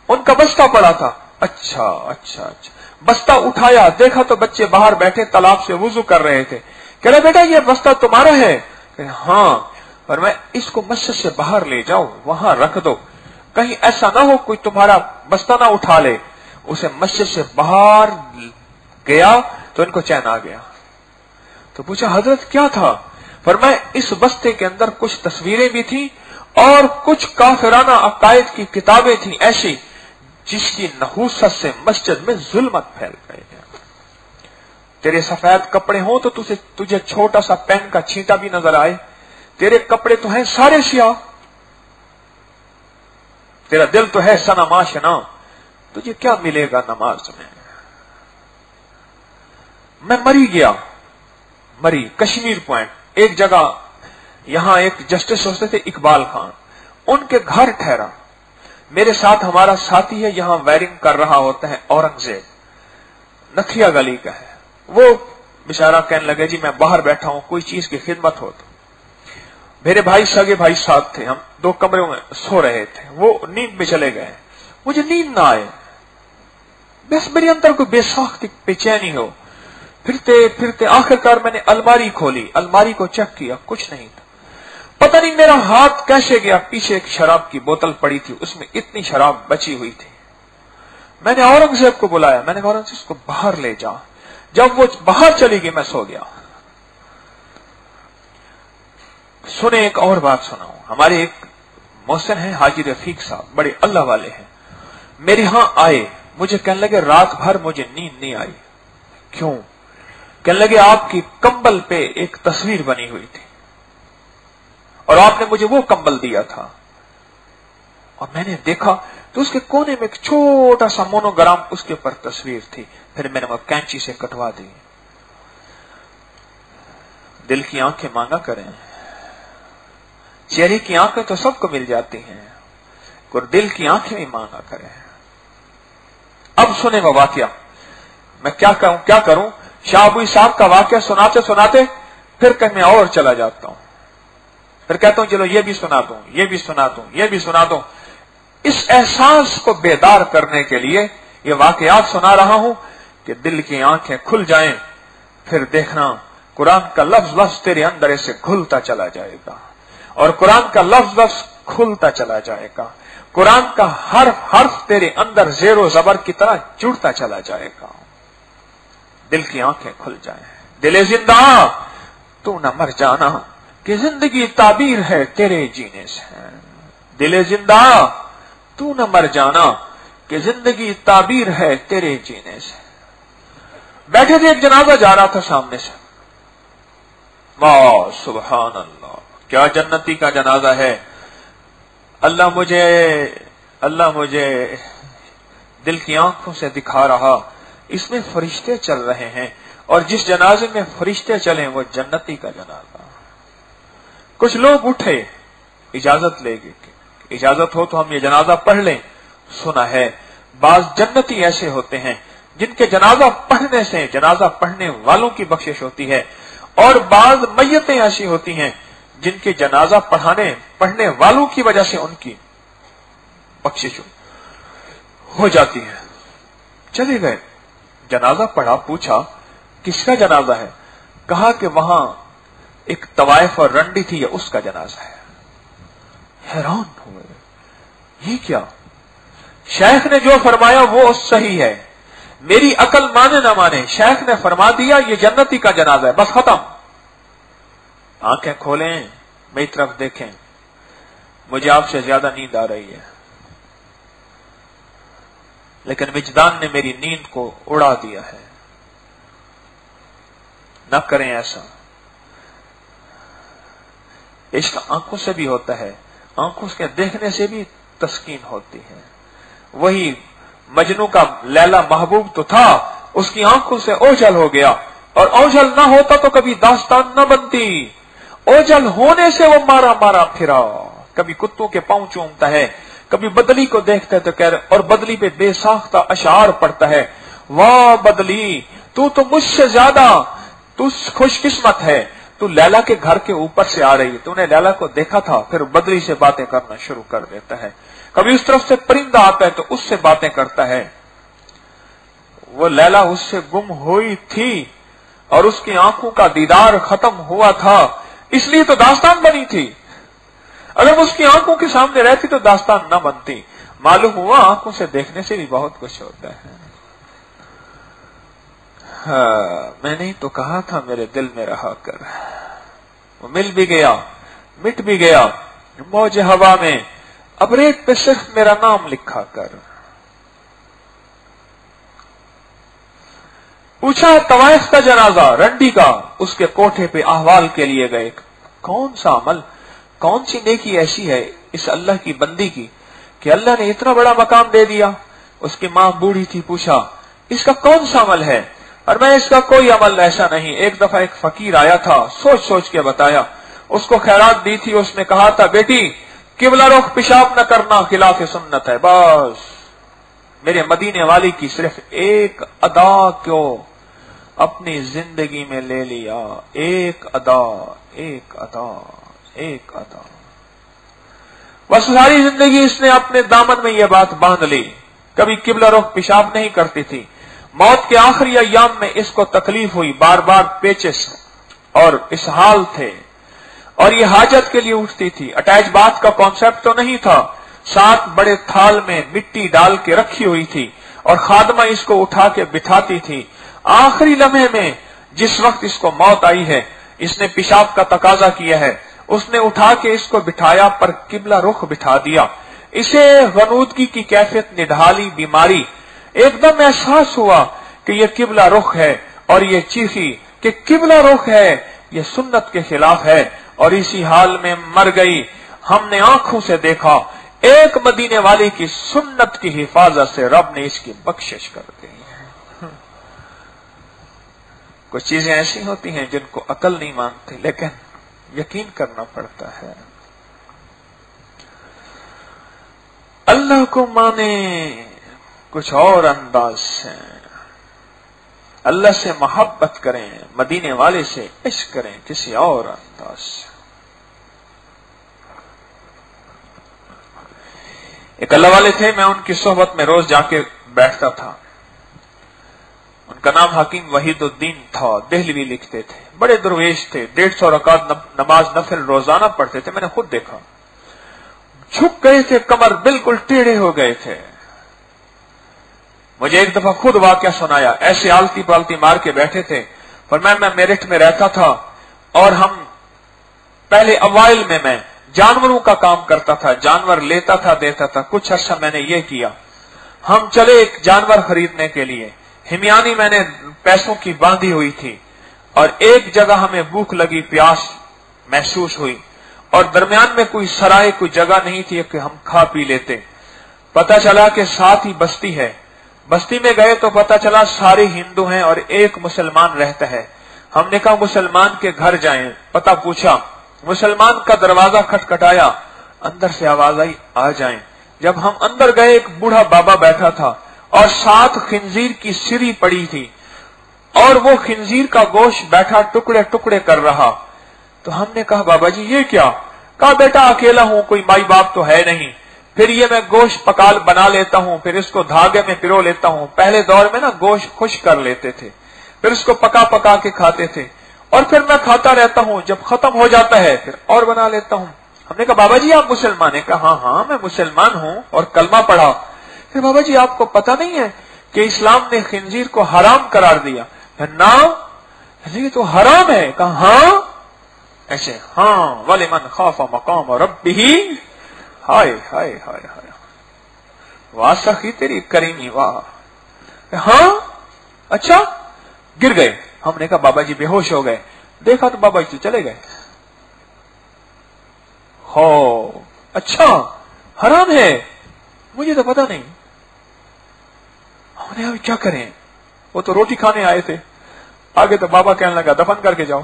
ان کا بستہ پڑا تھا. اچھا بستہ اٹھایا، دیکھا تو بچے باہر بیٹھے تالاب سے وضو کر رہے تھے. کہہ رہے بیٹا یہ بستہ تمہارا ہے؟ کہ ہاں. اور میں اس کو مسجد سے باہر لے جاؤ، وہاں رکھ دو، کہیں ایسا نہ ہو کوئی تمہارا بستہ نہ اٹھا لے. اسے مسجد سے باہر گیا تو ان کو چین آ گیا. تو پوچھا حضرت کیا تھا؟ فرمایا اس بستے کے اندر کچھ تصویریں بھی تھیں اور کچھ کافرانہ عقائد کی کتابیں تھیں ایسی جس کی نحوست سے مسجد میں ظلمت پھیل گئی ہے. تیرے سفید کپڑے ہوں تو تجھے چھوٹا سا پین کا چھینٹا بھی نظر آئے. تیرے کپڑے تو ہیں سارے سیاہ، تیرا دل تو ہے سنا ماشنا، تجھے کیا ملے گا نماز میں؟ میں مری کشمیر پوائنٹ ایک جگہ، یہاں ایک جسٹس ہوتے تھے اقبال خان، ان کے گھر ٹھہرا. میرے ساتھ ہمارا ساتھی ہے، یہاں وائرنگ کر رہا ہوتا ہے، اورنگزیب نتھیا گلی کا ہے. وہ بیچارہ کہنے لگے جی میں باہر بیٹھا ہوں، کوئی چیز کی خدمت ہو تو. میرے سگے بھائی ساتھ تھے، ہم 2 کمروں میں سو رہے تھے. وہ نیند میں چلے گئے، مجھے نیند نہ آئے، بس میرے اندر کوئی بے ساختی بے چینی ہو. پھرتے آخرکار میں نے الماری کھولی، الماری کو چیک کیا، کچھ نہیں تھا. پتہ نہیں میرا ہاتھ کیسے گیا، پیچھے ایک شراب کی بوتل پڑی تھی، اس میں اتنی شراب بچی ہوئی تھی. میں نے اورنگزیب کو بلایا، میں نے کہا اورنگزیب اس کو باہر لے جا. جب وہ باہر چلی گئی میں سو گیا. سنے ایک اور بات سناؤں. ہمارے ایک محسن ہیں حاجی رفیق صاحب، بڑے اللہ والے ہیں، میرے ہاں آئے. مجھے کہنے لگے رات بھر مجھے نیند نہیں آئی. کیوں؟ کہنے لگے آپ کی کمبل پہ ایک تصویر بنی ہوئی تھی اور آپ نے مجھے وہ کمبل دیا تھا، اور میں نے دیکھا تو اس کے کونے میں ایک چھوٹا سا مونوگرام اس کے اوپر تصویر تھی. پھر میں نے وہ کینچی سے کٹوا دی. دل کی آنکھیں مانگا کریں، چہرے کی آنکھیں تو سب کو مل جاتی ہیں، اور دل کی آنکھیں بھی مانگا کریں. اب سنیں وہ واقعہ. میں کیا کروں شاہ ابوئی صاحب کا واقعہ سناتے سناتے پھر کہیں میں اور چلا جاتا ہوں، پھر کہتا ہوں چلو یہ بھی سنا دوں. اس احساس کو بیدار کرنے کے لیے یہ واقعات سنا رہا ہوں کہ دل کی آنکھیں کھل جائیں. پھر دیکھنا قرآن کا لفظ تیرے اندر ایسے گھلتا چلا جائے گا، اور قرآن کا لفظ کھلتا چلا جائے گا. قرآن کا حرف تیرے اندر زیر و زبر کی طرح جڑتا چلا جائے گا. دل کی آنکھیں کھل جائیں. دل زندہ تو نہ مر جانا کہ زندگی تعبیر ہے تیرے جینے سے. دل زندہ تو نہ مر جانا کہ زندگی تعبیر ہے تیرے جینے سے. بیٹھے تھے، ایک جنازہ جا رہا تھا سامنے سے. واہ سبحان اللہ، کیا جنتی کا جنازہ ہے. اللہ مجھے دل کی آنکھوں سے دکھا رہا، اس میں فرشتے چل رہے ہیں، اور جس جنازے میں فرشتے چلیں وہ جنتی کا جنازہ. کچھ لوگ اٹھے، اجازت لے گئے، اجازت ہو تو ہم یہ جنازہ پڑھ لیں. سنا ہے بعض جنتی ایسے ہوتے ہیں جن کے جنازہ پڑھنے سے جنازہ پڑھنے والوں کی بخشش ہوتی ہے، اور بعض میتیں ایسی ہوتی ہیں जिनके जनाजा पढ़ने वालों की वजह से उनकी बख्शिश हो जाती है। चले गए, जनाजा पढ़ा, पूछा किसका जनाजा है? कहा कि वहां एक तवाइफ और रंडी थी, या उसका जनाजा है। हैरान हुए, ये क्या? शेख ने जो फरमाया वो सही है, मेरी अकल माने ना माने, शेख ने फरमा दिया ये जन्नती का जनाजा है, बस खत्म। आंखें खोलें, मेरी तरफ देखें, मुझे आपसे ज्यादा नींद आ रही है, लेकिन विजदान ने मेरी नींद को उड़ा दिया है। न करें ऐसा। इश्क आंखों से भी होता है, आंखों के देखने से भी तस्कीन होती है। वही मजनू का लैला महबूब तो था, उसकी आंखों से ओझल हो गया, और ओझल ना होता तो कभी दास्तान न बनती। ओझल होने से वो मारा मारा फिरा, कभी कुत्तों के पांव चूमता है, कभी बदली को देखता है तो कह रहे, और बदली पे बेसाख्ता अशार पड़ता है, वाह बदली तू तो मुझसे ज्यादा तू खुशकिस्मत है, तू लैला के घर के ऊपर से आ रही है, तूने लैला को देखा था। फिर बदली से बातें करना शुरू कर देता है। कभी उस तरफ से परिंदा आता है तो उससे बातें करता है। वो लैला उससे गुम हुई थी और उसकी आंखों का दीदार खत्म हुआ था, इसलिए तो दास्तान बनी थी। अगर उसकी आंखों के सामने रहती तो दास्तान न बनती। मालूम हुआ आंखों से देखने से भी बहुत कुछ होता है। हाँ, मैंने ही तो कहा था मेरे दिल में रहा कर। वो मिल भी गया, मिट भी गया मौज हवा में, अब रेत पे सिर्फ मेरा नाम लिखा कर। पूछा तवाइफ का जनाजा, रंडी का, उसके कोठे पे अहवाल के लिए गए। कौन सा अमल, कौन सी नेकी ऐसी है इस अल्लाह की बंदी की कि अल्लाह ने इतना बड़ा मकाम दे दिया। उसकी मां बूढ़ी थी, पूछा इसका कौन सा अमल है? और मैं इसका कोई अमल ऐसा नहीं। एक दफा एक फकीर आया था, सोच सोच के बताया, उसको खैरात दी थी। उसने कहा था बेटी किबला रुख पेशाब न करना खिलाफ सुन्नत है। बस मेरे मदीने वाली की सिर्फ एक अदा को अपनी जिंदगी में ले लिया, एक अदा, एक अदा, एक अदा। बस सारी जिंदगी इसने अपने दामन में यह बात बांध ली, कभी किबला रुख पेशाब नहीं करती थी। मौत के आखिरी अय्याम में इसको तकलीफ हुई, बार बार पेचिस और इसहाल थे, और ये हाजत के लिए उठती थी। अटैच बाथ का कॉन्सेप्ट तो नहीं था। 7 बड़े थाल में मिट्टी डाल के रखी हुई थी और खादमा इसको उठा के बिठाती थी। आखिरी लम्हे में जिस वक्त इसको मौत आई है, इसने पेशाब का तकाजा किया है, उसने उठा के इसको बिठाया पर किबला रुख बिठा दिया। इसे गनूदगी की कैफियत निढाली बीमारी, एकदम एहसास हुआ कि यह किबला रुख है, और ये चीखी कि किबला रुख है, यह सुन्नत के खिलाफ है, और इसी हाल में मर गई। हमने आंखों से देखा, एक मदीने वाले की सुन्नत की हिफाजत से रब ने इसकी बख्शिश कर दी। कुछ चीजें ऐसी होती हैं जिनको अकल नहीं मानती, लेकिन यकीन करना पड़ता है। अल्लाह को माने कुछ और अंदाज से, अल्लाह से मोहब्बत करें, मदीने वाले से इश्क करें किसी और अंदाज से। एक अल्लाह वाले थे, मैं उनकी सोहबत में रोज जाके बैठता था। उनका नाम हकीम वहीदुद्दीन था, देहलवी लिखते थे, बड़े दरवेश थे, 150 रकात नमाज नफिल रोजाना पढ़ते थे। मैंने खुद देखा, झुक गए थे, कमर बिल्कुल टेढ़े हो गए थे। मुझे एक दफा खुद वाकया सुनाया, ऐसे आलती पालती मार के बैठे थे। पर मैं मेरठ में रहता था, और हम पहले अवाइल में मैं जानवरों का काम करता था, जानवर लेता था देता था। कुछ अर्सा मैंने ये किया, हम चले एक जानवर खरीदने के लिए, हिमयानी मैंने पैसों की बांधी हुई थी, और एक जगह हमें भूख लगी, प्यास महसूस हुई, और दरमियान में कोई सराय, कोई जगह नहीं थी कि हम खा पी लेते। पता चला कि साथ ही बस्ती है। बस्ती में गए तो पता चला सारे हिंदू हैं और एक मुसलमान रहता है। हमने कहा मुसलमान के घर जाएं, पता पूछा, मुसलमान का दरवाजा खटखटाया, अंदर से आवाज आई आ जाएं। जब हम अंदर गए, एक बूढ़ा बाबा बैठा था और साथ खिंजीर की सिरी पड़ी थी, और वो खिंजीर का गोश्त बैठा टुकड़े टुकड़े कर रहा تو ہم نے کہا بابا جی یہ کیا؟ کہا بیٹا اکیلا ہوں، کوئی مائی باپ تو ہے نہیں، پھر یہ میں گوشت پکال بنا لیتا ہوں، پھر اس کو دھاگے میں پرو لیتا ہوں۔ پہلے دور میں نا گوشت خشک کر لیتے تھے، پھر اس کو پکا پکا کے کھاتے تھے، اور پھر میں کھاتا رہتا ہوں، جب ختم ہو جاتا ہے پھر اور بنا لیتا ہوں۔ ہم نے کہا بابا جی آپ مسلمان ہیں؟ کہا ہاں ہاں میں مسلمان ہوں اور کلمہ پڑھا۔ پھر بابا جی آپ کو پتہ نہیں ہے کہ اسلام نے خنزیر کو حرام قرار دیا؟ نا یہ تو حرام ہے۔ کہا ہاں ایسے، ہاں وَلِمَنْ خَافَ مَقَامَ رَبِّهِ، ہائے ہائے ہائے ہائے، واہ سخی تیری کریمی واہ۔ ہاں اچھا، گر گئے۔ ہم نے کہا بابا جی بے ہوش ہو گئے؟ دیکھا تو بابا جی چلے گئے۔ ہو اچھا حرام ہے، مجھے تو پتا نہیں۔ ہم نے اب کیا کریں، وہ تو روٹی کھانے آئے تھے، آگے تو بابا کہنے لگا دفن کر کے جاؤ۔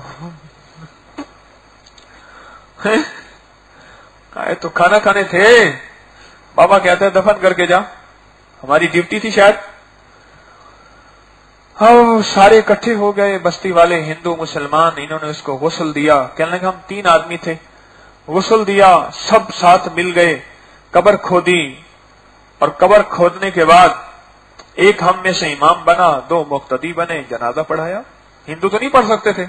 آئے تو کھانا کھانے تھے، بابا کہتے ہیں دفن کر کے جا، ہماری ڈیوٹی تھی شاید۔ سارے اکٹھے ہو گئے بستی والے، ہندو مسلمان، انہوں نے اس کو غسل دیا۔ کہنے لگا ہم 3 آدمی تھے، غسل دیا، سب ساتھ مل گئے، قبر کھودی، اور قبر کھودنے کے بعد ایک ہم میں سے امام بنا، 2 مقتدی بنے، جنازہ پڑھایا۔ ہندو تو نہیں پڑھ سکتے تھے،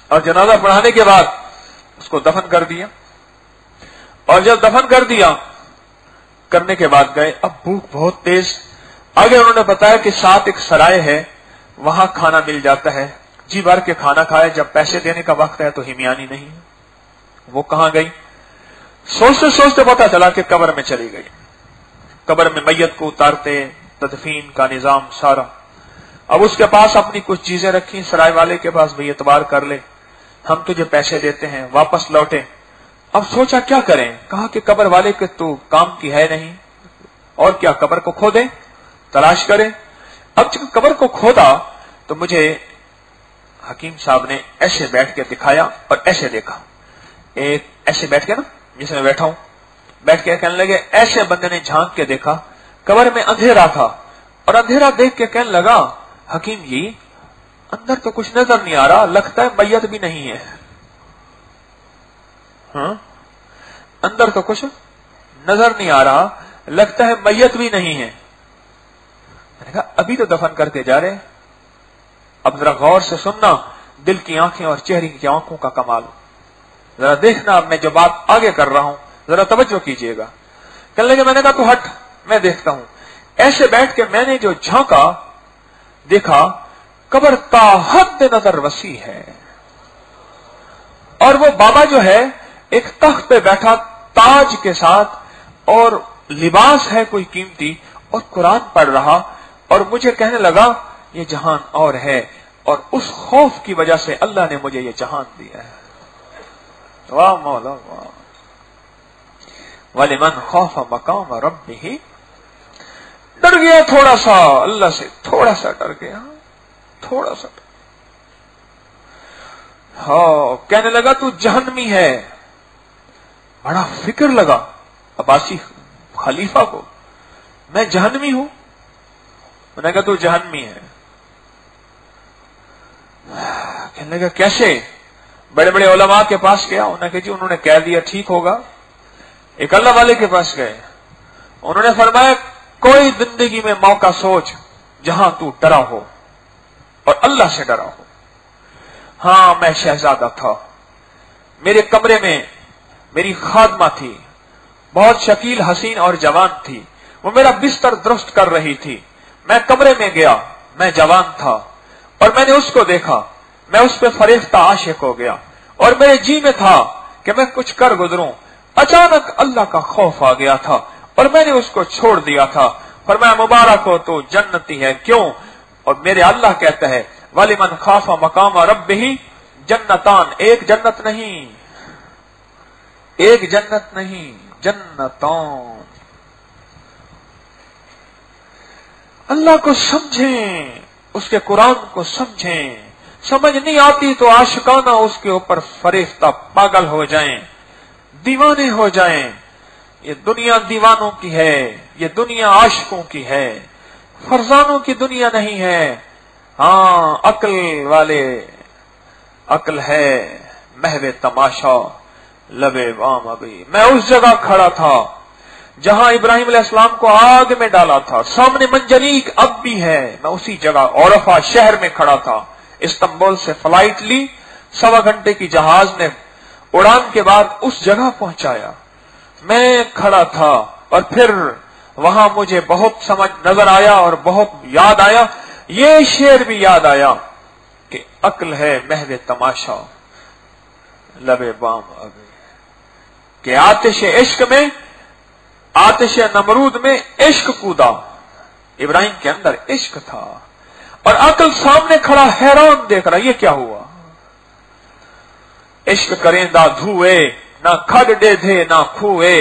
اور جنازہ پڑھانے کے بعد اس کو دفن کر دیا۔ اور جب دفن کر دیا، کرنے کے بعد گئے، اب بھوک بہت تیز، آگے انہوں نے بتایا کہ ساتھ ایک سرائے ہے، وہاں کھانا مل جاتا ہے، جی بھر کے کھانا کھائے، جب پیسے دینے کا وقت ہے تو ہمیانی نہیں ہے۔ وہ کہاں گئی؟ سوچتے سوچتے پتا چلا کہ قبر میں چلی گئی۔ قبر میں میت کو اتارتے، تدفین کا نظام سارا۔ اب اس کے پاس اپنی کچھ چیزیں رکھی، سرائے والے کے پاس، بھئی اعتبار کر لے، ہم تجھے پیسے دیتے ہیں، واپس لوٹے۔ اب سوچا کیا کریں، کہا کہ قبر والے کے تو کام کی ہے نہیں، اور کیا قبر کو کھودیں، تلاش کریں۔ اب جب قبر کو کھودا تو مجھے حکیم صاحب نے ایسے بیٹھ کے دکھایا اور ایسے دیکھا، ایک ایسے بیٹھ کے نا جس میں بیٹھا ہوں، بیٹھ کے کہنے لگے، ایسے بندے نے جھانک کے دیکھا، قبر میں اندھیرا تھا، اور اندھیرا دیکھ کے کہنے لگا حکیم جی اندر تو کچھ نظر نہیں آ رہا، لگتا ہے میت بھی نہیں ہے۔ ہاں اندر تو کچھ نظر نہیں آ رہا، لگتا ہے میت بھی نہیں ہے۔ میں نے کہا ابھی تو دفن کرتے جا رہے، اب ذرا غور سے سننا، دل کی آنکھیں اور چہرے کی آنکھوں کا کمال، ذرا دیکھنا، اب میں جو بات آگے کر رہا ہوں ذرا توجہ کیجئے گا۔ کہنے لگے، میں نے کہا تو ہٹ، میں دیکھتا ہوں۔ ایسے بیٹھ کے میں نے جو جھانکا، دیکھا قبر تا حد نظر وسیع ہے، اور وہ بابا جو ہے ایک تخت پہ بیٹھا تاج کے ساتھ، اور لباس ہے کوئی قیمتی، اور قرآن پڑھ رہا، اور مجھے کہنے لگا یہ جہان اور ہے، اور اس خوف کی وجہ سے اللہ نے مجھے یہ جہان دیا ہے۔ واہ مولا واہ، وَلِمَنْ خَافَ مَقَامَ رَبِّهِ، ڈر گیا تھوڑا سا اللہ سے، تھوڑا سا ڈر گیا، تھوڑا سا۔ ہاں کہنے لگا تو جہنمی ہے، بڑا فکر لگا عباسی خلیفہ کو، میں جہنمی ہوں؟ میں نے کہا تو جہنمی ہے۔ کہنے لگا کیسے؟ بڑے بڑے علماء کے پاس گیا، انہوں نے کہا جی انہوں نے کہہ دیا ٹھیک ہوگا۔ ایک اللہ والے کے پاس گئے، انہوں نے فرمایا کوئی زندگی میں موقع سوچ جہاں تو ڈرا ہو اور اللہ سے ڈرا ہو۔ ہاں میں شہزادہ تھا، میرے کمرے میں میری خادمہ تھی، بہت شکیل حسین اور جوان تھی، وہ میرا بستر درست کر رہی تھی، میں کمرے میں گیا، میں جوان تھا، اور میں نے اس کو دیکھا، میں اس پہ فریفتہ عاشق ہو گیا، اور میرے جی میں تھا کہ میں کچھ کر گزروں، اچانک اللہ کا خوف آ گیا تھا اور میں نے اس کو چھوڑ دیا تھا۔ فرمایا مبارک ہو تو جنتی ہے، کیوں؟ اور میرے اللہ کہتا ہے وَلِمَنْ خَافَ مَقَامَ رَبِّهِ جنتان، ایک جنت نہیں، ایک جنت نہیں، جنتان۔ اللہ کو سمجھیں، اس کے قرآن کو سمجھیں، سمجھ نہیں آتی تو عاشقانہ اس کے اوپر فریفتہ پاگل ہو جائیں، دیوانے ہو جائیں۔ یہ دنیا دیوانوں کی ہے، یہ دنیا عاشقوں کی ہے، فرزانوں کی دنیا نہیں ہے۔ ہاں عقل والے، عقل ہے، महवे तमाशा लबे वाम अभी। मैं उस जगह खड़ा था जहां इब्राहिम अलैहिस्सलाम को आग में डाला था, सामने मंजनीक अब भी है। मैं उसी जगह औरफा शहर में खड़ा था। इस्तांबुल से फ्लाइट ली, 1.25 घंटे की जहाज ने उड़ान के बाद उस जगह पहुंचाया। मैं खड़ा था और फिर वहां मुझे बहुत समझ नजर आया और बहुत याद आया, ये शेर भी याद आया कि अक्ल है महवे तमाशा लबे बाम अभी, कि आतिश इश्क में, आतिश नमरूद में इश्क कूदा। इब्राहिम के अंदर इश्क था और अक्ल सामने खड़ा हैरान देख रहा, ये क्या हुआ। इश्क करेंदा धुए ना खड दे धे ना खुए,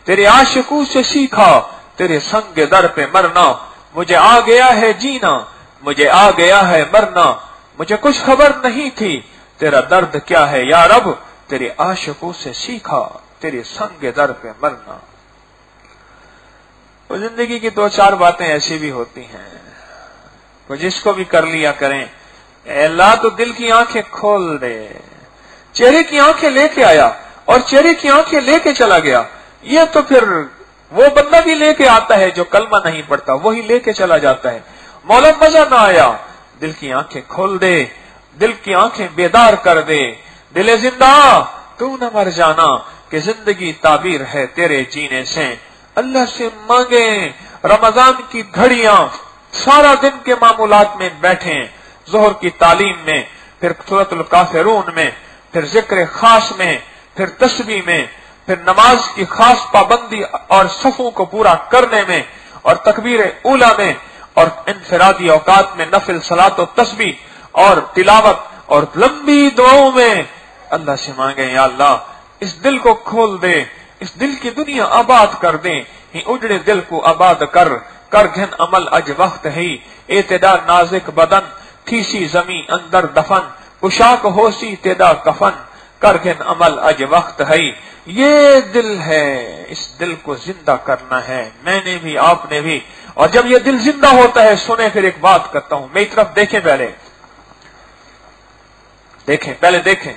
तेरे आशिकू से सीखा तेरे संग दर पे मरना। मुझे आ गया है जीना, मुझे आ गया है मरना, मुझे कुछ खबर नहीं थी तेरा दर्द क्या है या रब, तेरे आशिकू से सीखा तेरे संग दर पे मरना। तो जिंदगी की 2-4 बातें ऐसी भी होती हैं, तो जिसको भी कर लिया करें। अल्लाह तो दिल की आंखें खोल दे। चेहरे की आंखें लेके आया और चेहरे की आंखें लेके चला गया। ये तो फिर वो बंदा भी लेके आता है जो कलमा नहीं पढ़ता, वही लेके चला जाता है। मौला मजा ना आया, दिल की आंखें खोल दे, दिल की आंखें बेदार कर दे। दिले जिंदा तू न मर जाना, कि जिंदगी ताबीर है तेरे जीने से। अल्लाह से मांगे रमजान की घड़ियां, सारा दिन के मामूलात में बैठे, जोहर की तालीम में, फिर सूरतुल काफिरून में, फिर जिक्र खास में, फिर तस्बीह में, फिर नमाज की खास पाबंदी और सफों को पूरा करने में, और तकबीर ऊला में, और इनफरादी औकात में नफिल सलात और तस्बीह और तिलावत और लंबी दुआओं में अल्लाह से मांगे, या अल्लाह इस दिल को खोल दे, इस दिल की दुनिया आबाद कर दे, ही उजड़े दिल को आबाद कर घन अमल अज वक्त है, एतेदा नाजिक बदन थीसी जमी अंदर दफन, पोशाक होसी तेदा कफन, कर घन अमल अज वक्त है। ये दिल है, इस दिल को जिंदा करना है, मैंने भी आपने भी। और जब ये दिल जिंदा होता है, सुने फिर एक बात करता हूं, मेरी तरफ देखें, पहले देखें।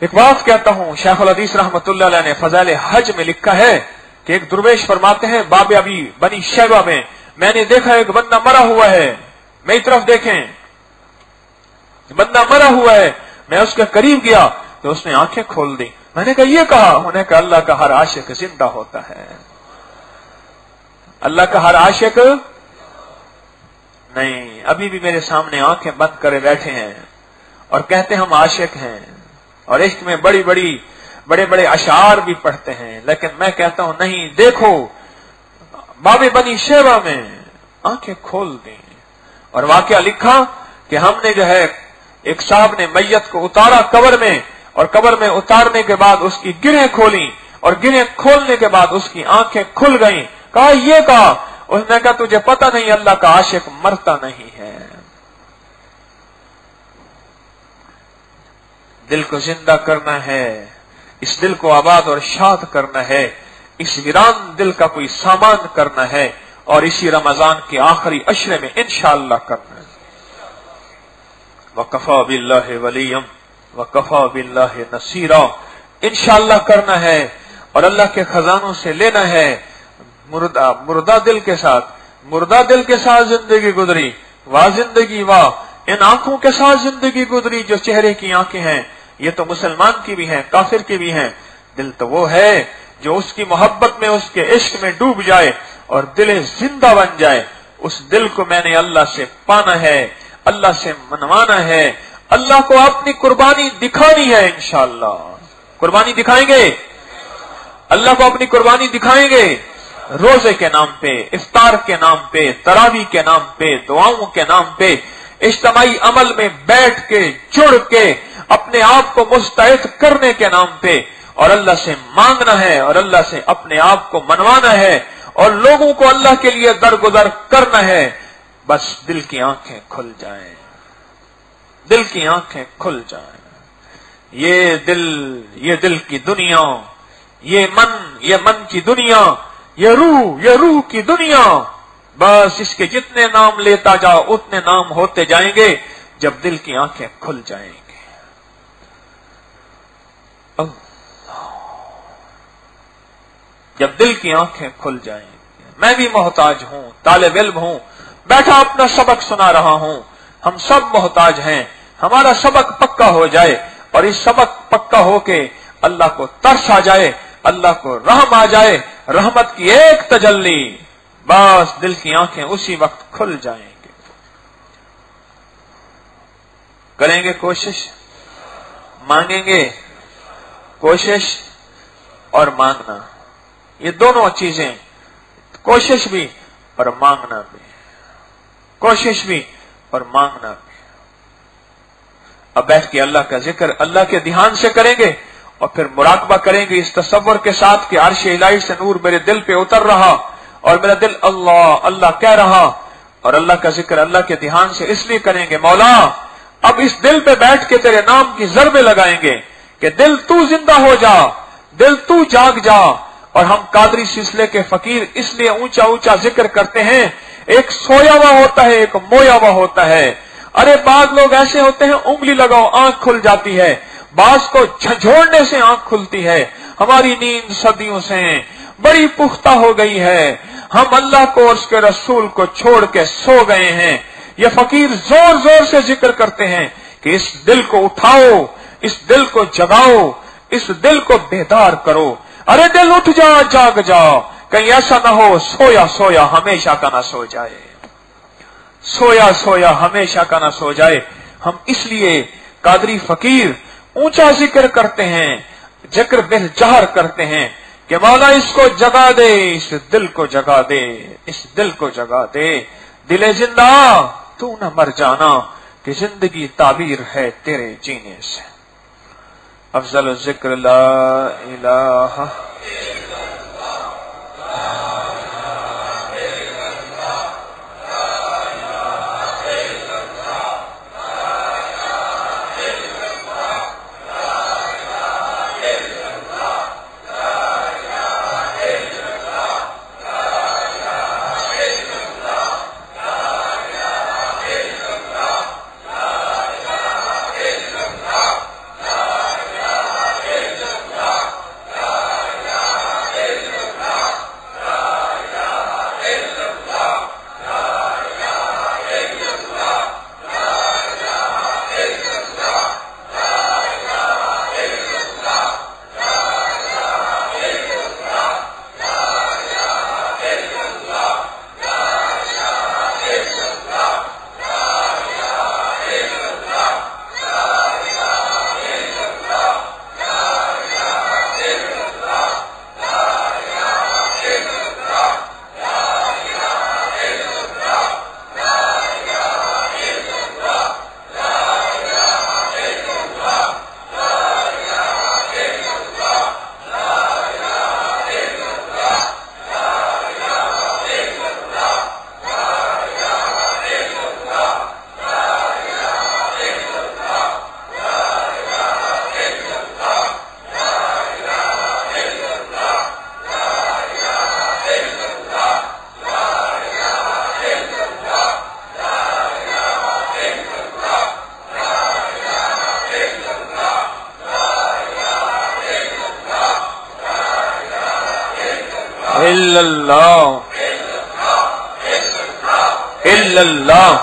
एक बात कहता हूं, शेखुल हदीस रहमतुल्लाह अलैह ने फज़ाइल हज में लिखा है कि एक दुर्वेश फरमाते हैं, बाबे अभी बनी शैबा में मैंने देखा एक बंदा मरा हुआ है। मेरी तरफ देखें, बंदा मरा हुआ है। मैं उसके करीब गया तो उसने आंखें खोल दी। मैंने कहा, ये कहा? उन्हें कहा, अल्लाह का हर आशिक जिंदा होता है। अल्लाह का हर आशिक नहीं, अभी भी मेरे सामने आंखें बंद करे बैठे हैं और कहते हम आशिक हैं, और इश्क में बड़े बड़े अशार भी पढ़ते हैं। लेकिन मैं कहता हूं नहीं, देखो बाबे बनी शैबा में आंखें खोल दी। और वाकया लिखा कि हमने जो है, एक साहब ने मैयत को उतारा कब्र में, और कब्र में उतारने के बाद उसकी गिरहें खोली, और गिरहें खोलने के बाद उसकी आंखें खुल गईं। कहा, ये कहा? उसने कहा, तुझे पता नहीं अल्लाह का आशिक मरता नहीं है। दिल को जिंदा करना है, इस दिल को आबाद और शाद करना है, इस वीरान दिल का कोई सामान करना है, और इसी रमजान के आखिरी अशरे में इंशाअल्लाह करना है। वकफा बिल्लाहि वलियम वकफा बिल्लाहि नसीरा, इंशाअल्लाह करना है, और अल्लाह के खजानों से लेना है। मुर्दा दिल के साथ जिंदगी गुजरी, वाह जिंदगी वाह। इन आंखों के साथ जिंदगी गुजरी जो चेहरे की आंखें हैं, ये तो मुसलमान की भी हैं, काफिर की भी हैं। दिल तो वो है जो उसकी मोहब्बत में, उसके इश्क में डूब जाए और दिल जिंदा बन जाए। उस दिल को मैंने अल्लाह से पाना है, अल्लाह से मनवाना है, अल्लाह को अपनी कुर्बानी दिखानी है। इंशाअल्लाह कुर्बानी दिखाएंगे, अल्लाह को अपनी कुर्बानी दिखाएंगे। रोजे के नाम पे, इफ्तार के नाम पे, तरावी के नाम पे, दुआओं के नाम पे, इज्तिमाई अमल में बैठ के, जुड़ के, अपने आप को मुस्तैद करने के नाम पे, और अल्लाह से मांगना है, और अल्लाह से अपने आप को मनवाना है, और लोगों को अल्लाह के लिए दरगुजर करना है। बस दिल की आंखें खुल जाएं, दिल की आंखें खुल जाएं। ये दिल की दुनिया, ये मन की दुनिया, ये रूह की दुनिया, बस इसके जितने नाम लेता जाओ उतने नाम होते जाएंगे जब दिल की आंखें खुल जाएंगे। جب دل کی آنکھیں کھل جائیں، میں بھی محتاج ہوں، طالب علم ہوں، بیٹھا اپنا سبق سنا رہا ہوں، ہم سب محتاج ہیں، ہمارا سبق پکا ہو جائے اور اس سبق پکا ہو کے اللہ کو ترس آ جائے، اللہ کو رحم آ جائے، رحمت کی ایک تجلی، بس دل کی آنکھیں اسی وقت کھل جائیں گے۔ کریں گے کوشش، مانگیں گے، کوشش اور مانگنا، یہ دونوں چیزیں، کوشش بھی اور مانگنا بھی، کوشش بھی اور مانگنا بھی۔ اب بیٹھ کے اللہ کا ذکر اللہ کے دھیان سے کریں گے اور پھر مراقبہ کریں گے اس تصور کے ساتھ کہ عرش الہی سے نور میرے دل پہ اتر رہا اور میرا دل اللہ اللہ کہہ رہا، اور اللہ کا ذکر اللہ کے دھیان سے اس لیے کریں گے مولا اب اس دل پہ بیٹھ کے تیرے نام کی ضربیں لگائیں گے کہ دل تو زندہ ہو جا، دل تو جاگ جا۔ اور ہم قادری سلسلے کے فقیر اس لیے اونچا اونچا ذکر کرتے ہیں، ایک سویا ہوا ہوتا ہے، ایک مویا ہوا ہوتا ہے۔ ارے بعض لوگ ایسے ہوتے ہیں انگلی لگاؤ آنکھ کھل جاتی ہے، بعض کو جھنجھوڑنے سے آنکھ کھلتی ہے۔ ہماری نیند صدیوں سے بڑی پختہ ہو گئی ہے، ہم اللہ کو اور اس کے رسول کو چھوڑ کے سو گئے ہیں۔ یہ فقیر زور زور سے ذکر کرتے ہیں کہ اس دل کو اٹھاؤ، اس دل کو جگاؤ، اس دل کو بیدار کرو۔ ارے دل اٹھ جا، جاگ جا، کہیں ایسا نہ ہو سویا سویا ہمیشہ کا نہ سو جائے، سویا سویا ہمیشہ کا نہ سو جائے۔ ہم اس لیے قادری فقیر اونچا ذکر کرتے ہیں، ذکر بل جہر کرتے ہیں کہ مولا اس کو جگا دے، اس دل کو جگا دے، اس دل کو جگا دے۔ دل زندہ تو نہ مر جانا کہ زندگی تعبیر ہے تیرے جینے سے۔ افضل الذکر لا الہ الا اللہ الا اللہ۔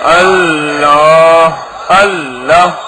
اللہ اللہ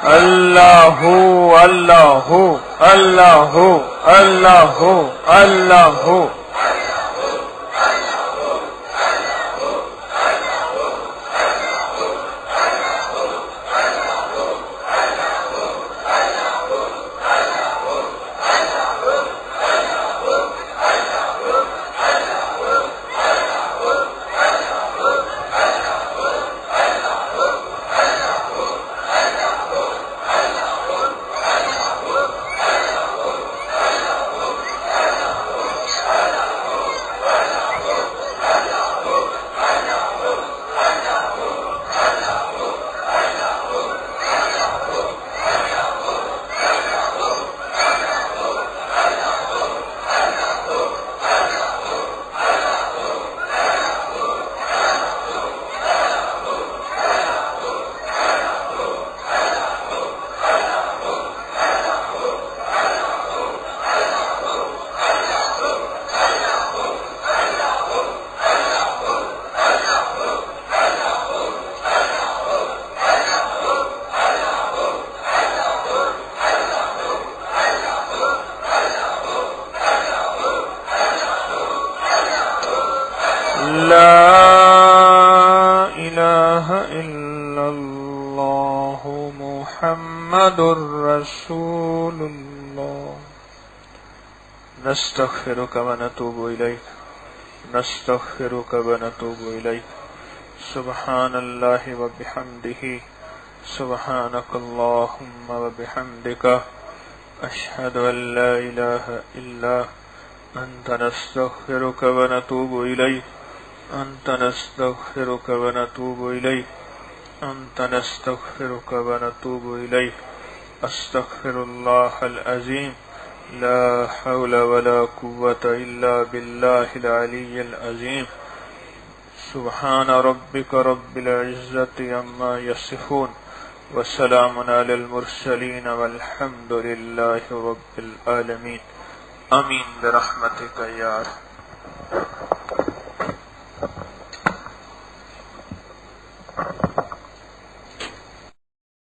اللہ اللہ اللہ اللہ اللہ لا الہ الا اللہ محمد رسول اللہ نستغفرک ونتوب الیک نستغفرک ونتوب الیک سبحان اللہ وبحمدہ سبحانک اللہم وبحمدک اشہد ان لا الہ الا انت نستغفرک ونتوب الیک انت نستغفرک ونتوب الیک انت نستغفرک ونتوب الیک استغفر اللہ العظیم لا حول ولا قوة الا باللہ العلی العظیم سبحان ربک رب العزت عما یصفون وسلام علی المرسلین والحمد للہ رب العالمین آمین برحمتک یا رحمت